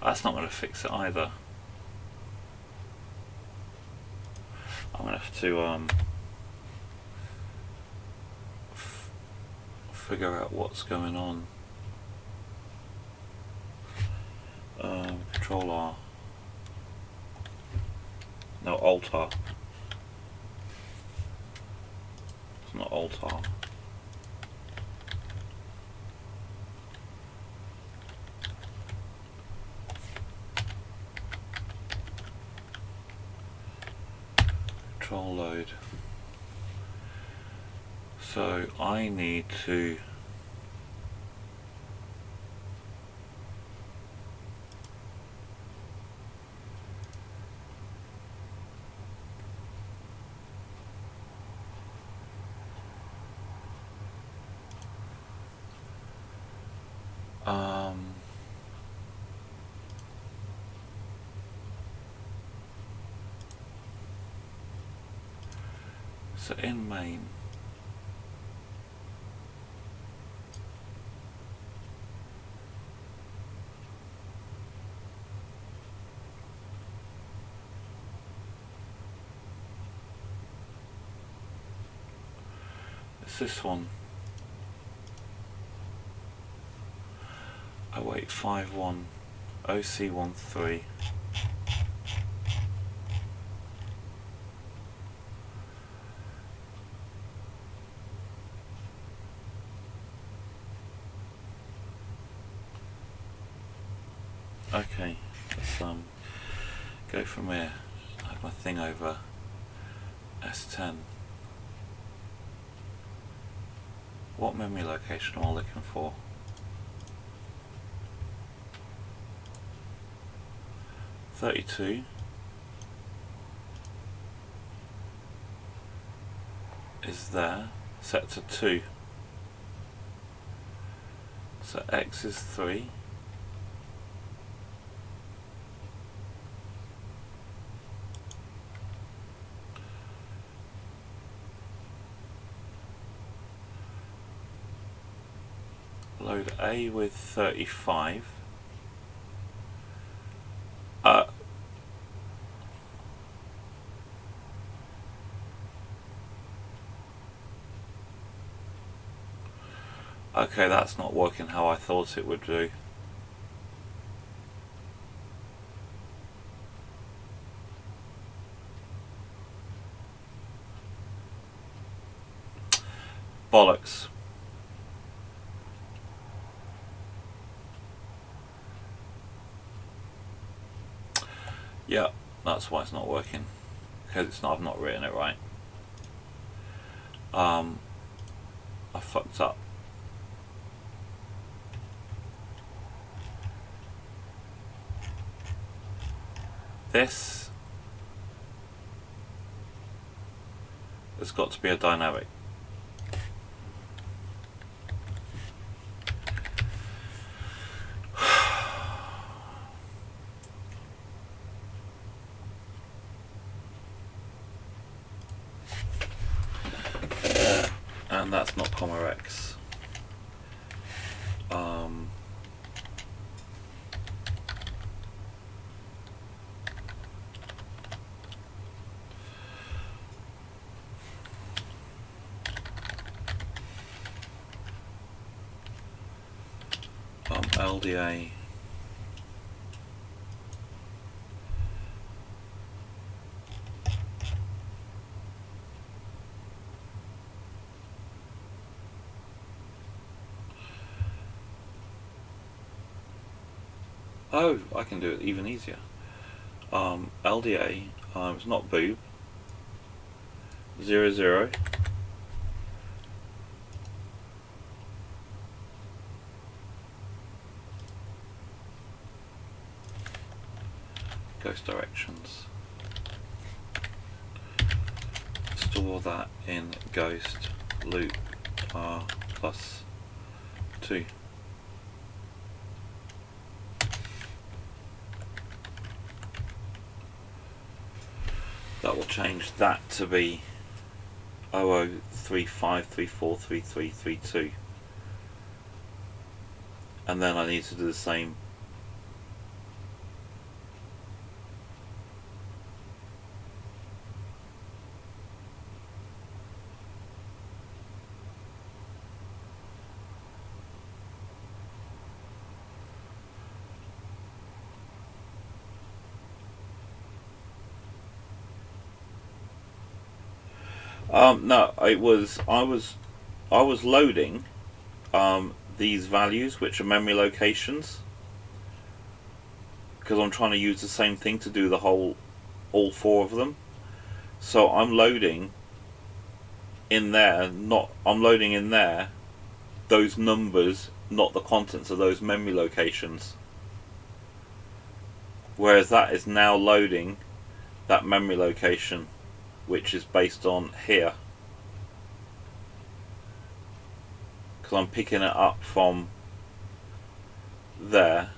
That's not going to fix it either. I'm going to have to figure out what's going on. Control R. No, Alt R. It's not Alt R. Control load. So I need to So in main, it's this one. 0851 OC13. Okay, let's go from here. I have my thing over S10. What memory location am I looking for? .32 is there, set to 2. So X is 3. Load A with 35. Okay, that's not working how I thought it would do. Bollocks. Yeah, that's why it's not working. Because it's not, I've not written it right. I fucked up. This has got to be a dynamic. And that's not comma X. LDA Oh, I can do it even easier. LDA, it's not boob. 00. Ghost directions. Store that in ghost loop R plus 2. That will change that to be 0035343332, and then I need to do the same. No, I was loading these values, which are memory locations, because I'm trying to use the same thing to do all 4 of them. So I'm loading in there, I'm loading in there those numbers, not the contents of those memory locations. Whereas that is now loading that memory location, which is based on here, because I'm picking it up from there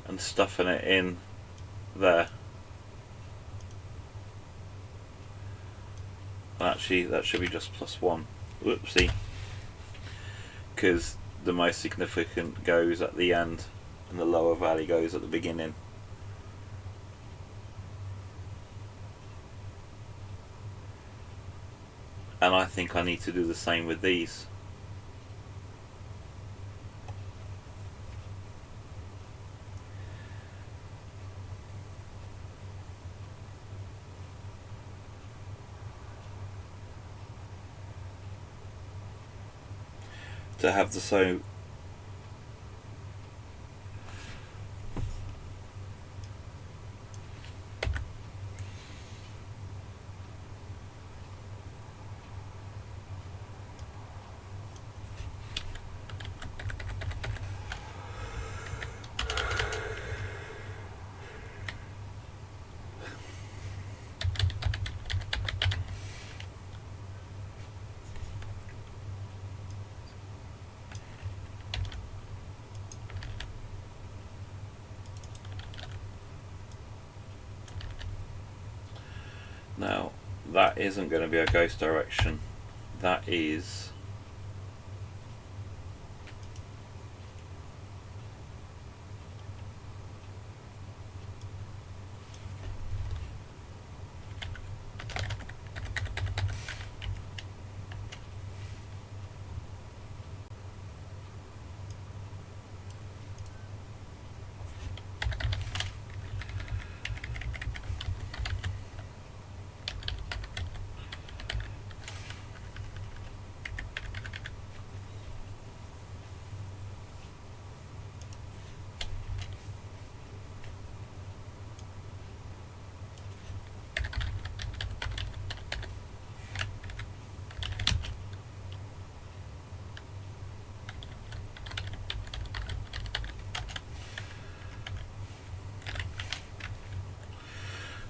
and stuffing it in there. Actually, that should be just +1. Whoopsie. Because the most significant goes at the end and the lower value goes at the beginning. And I think I need to do the same with these. To have the now that isn't going to be a ghost direction. That is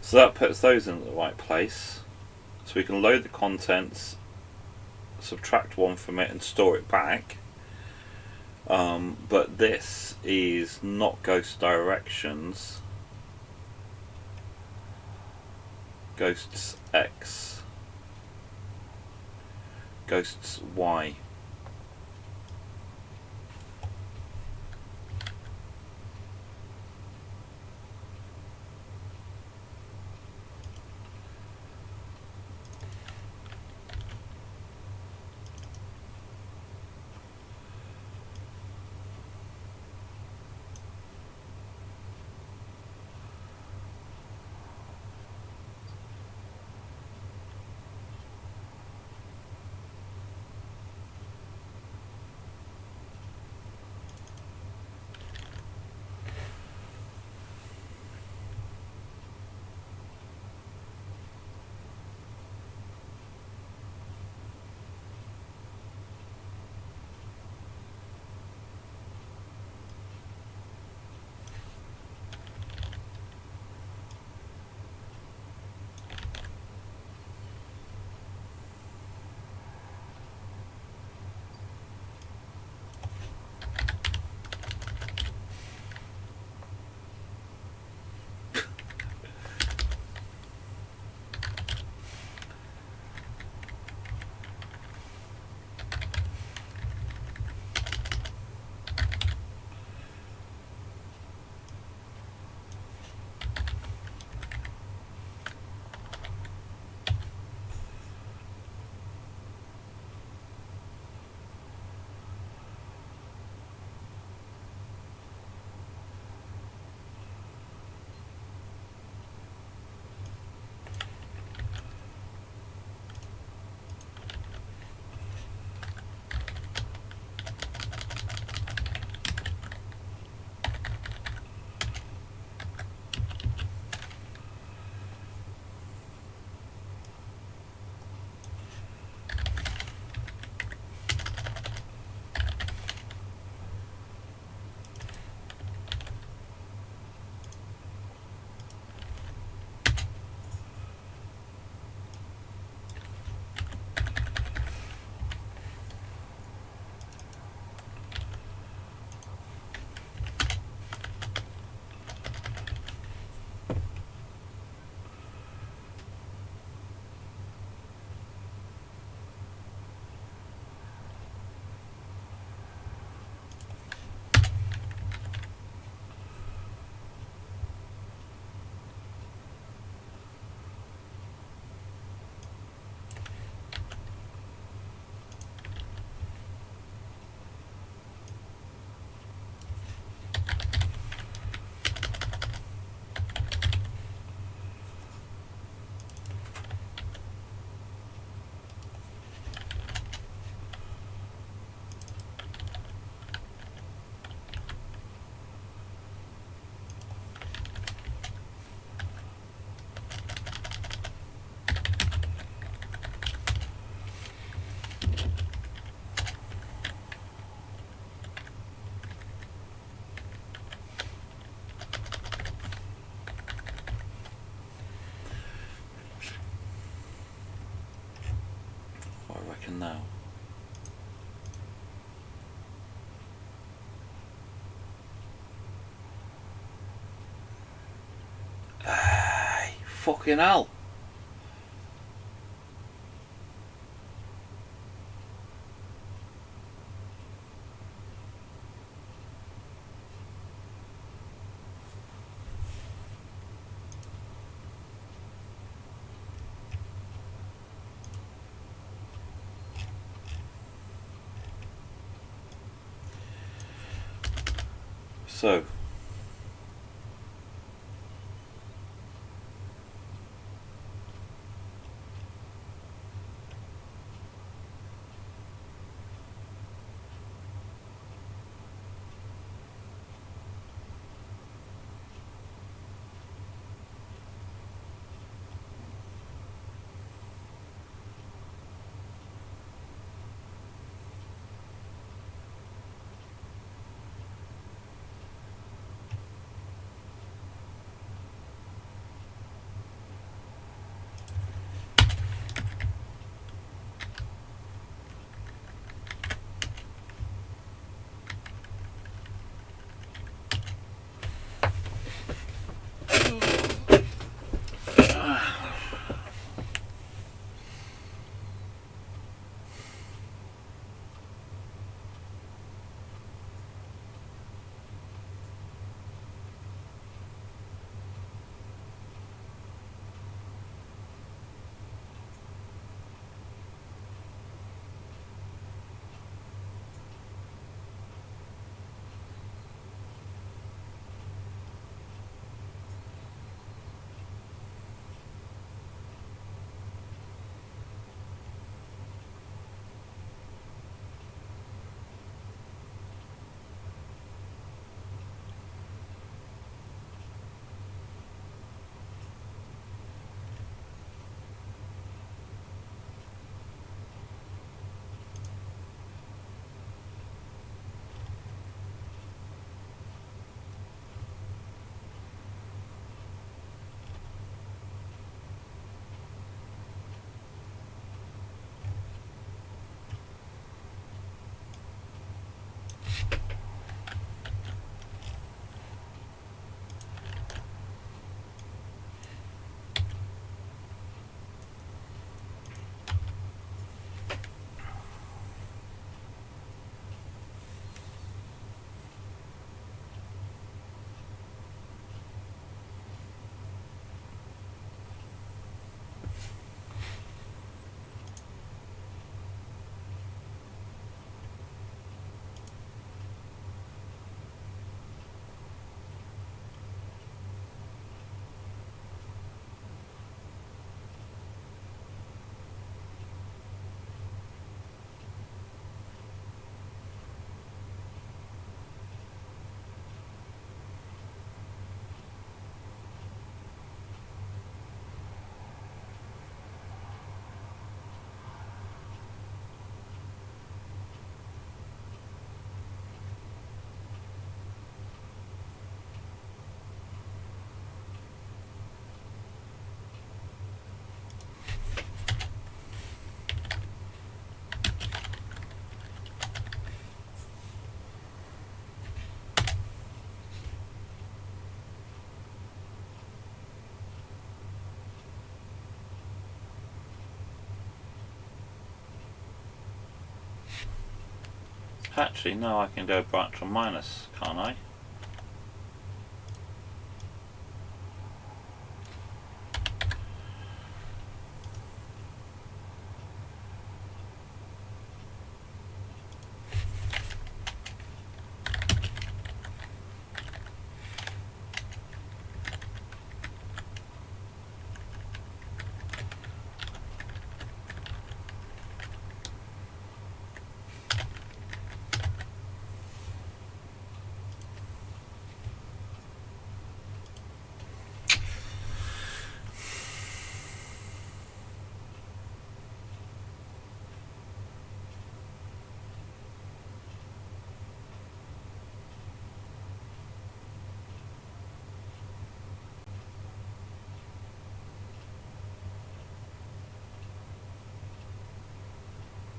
so that puts those in the right place. So we can load the contents, subtract 1 from it and store it back. But this is not ghost directions. Ghosts X. Ghosts Y. reckon now? Hey, fucking hell. So actually, no, I can go branch on minus, can't I?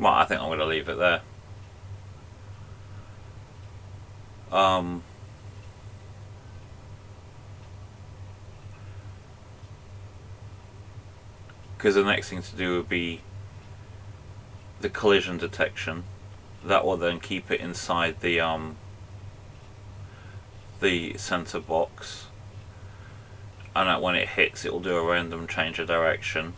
Well, I think I'm going to leave it there. Because the next thing to do would be the collision detection. That will then keep it inside the center box, and that when it hits, it will do a random change of direction.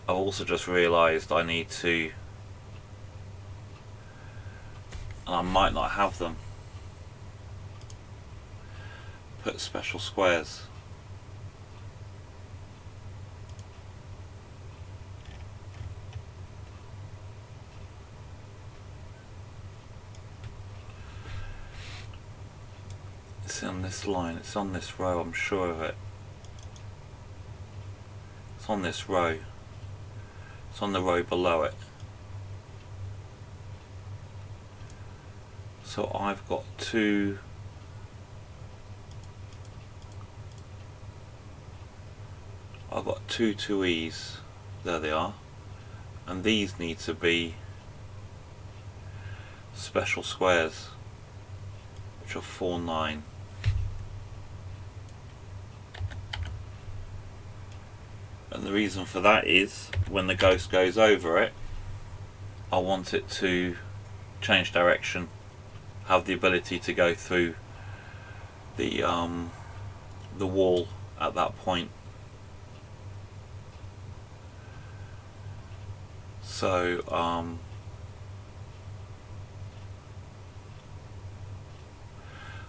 I've also just realised I need to, and I might not have them, put special squares. It's on this line, it's on this row, I'm sure of it. It's on this row. It's on the row below it. So I've got two E's, there they are, and these need to be special squares, which are 4, 9. And the reason for that is when the ghost goes over it, I want it to change direction, have the ability to go through the wall at that point. So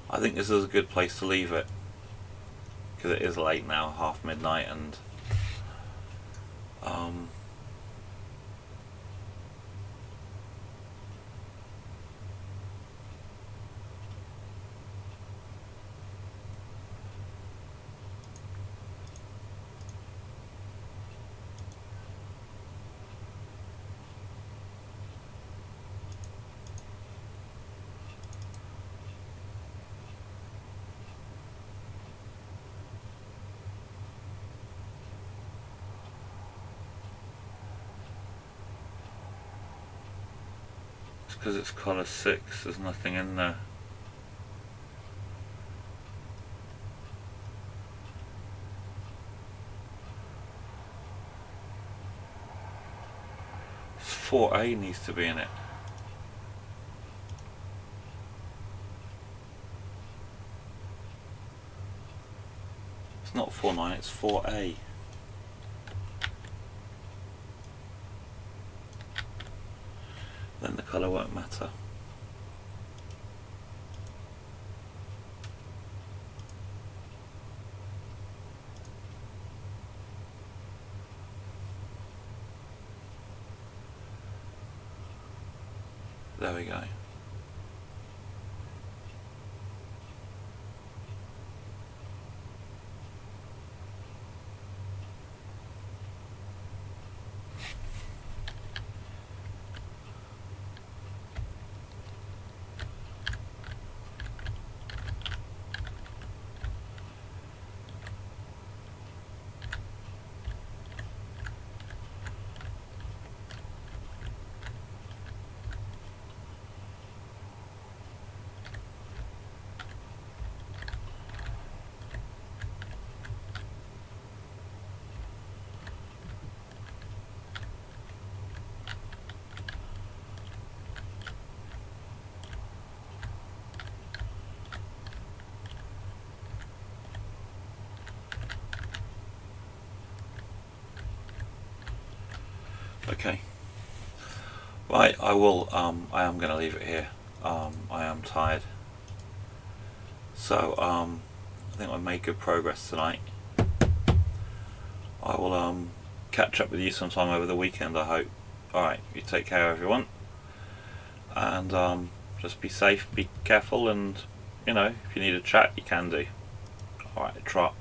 I think this is a good place to leave it, because it is late now, half midnight, and because it's colour 6, there's nothing in there. It's 4A needs to be in it. It's not 4, 9, it's 4A. Then the colour won't matter. There we go. Okay. Right, I am going to leave it here. I am tired. So, I think I've made good progress tonight. I will catch up with you sometime over the weekend, I hope. Alright, you take care everyone. And just be safe, be careful, and, you know, if you need a chat, you can do. Alright, trot.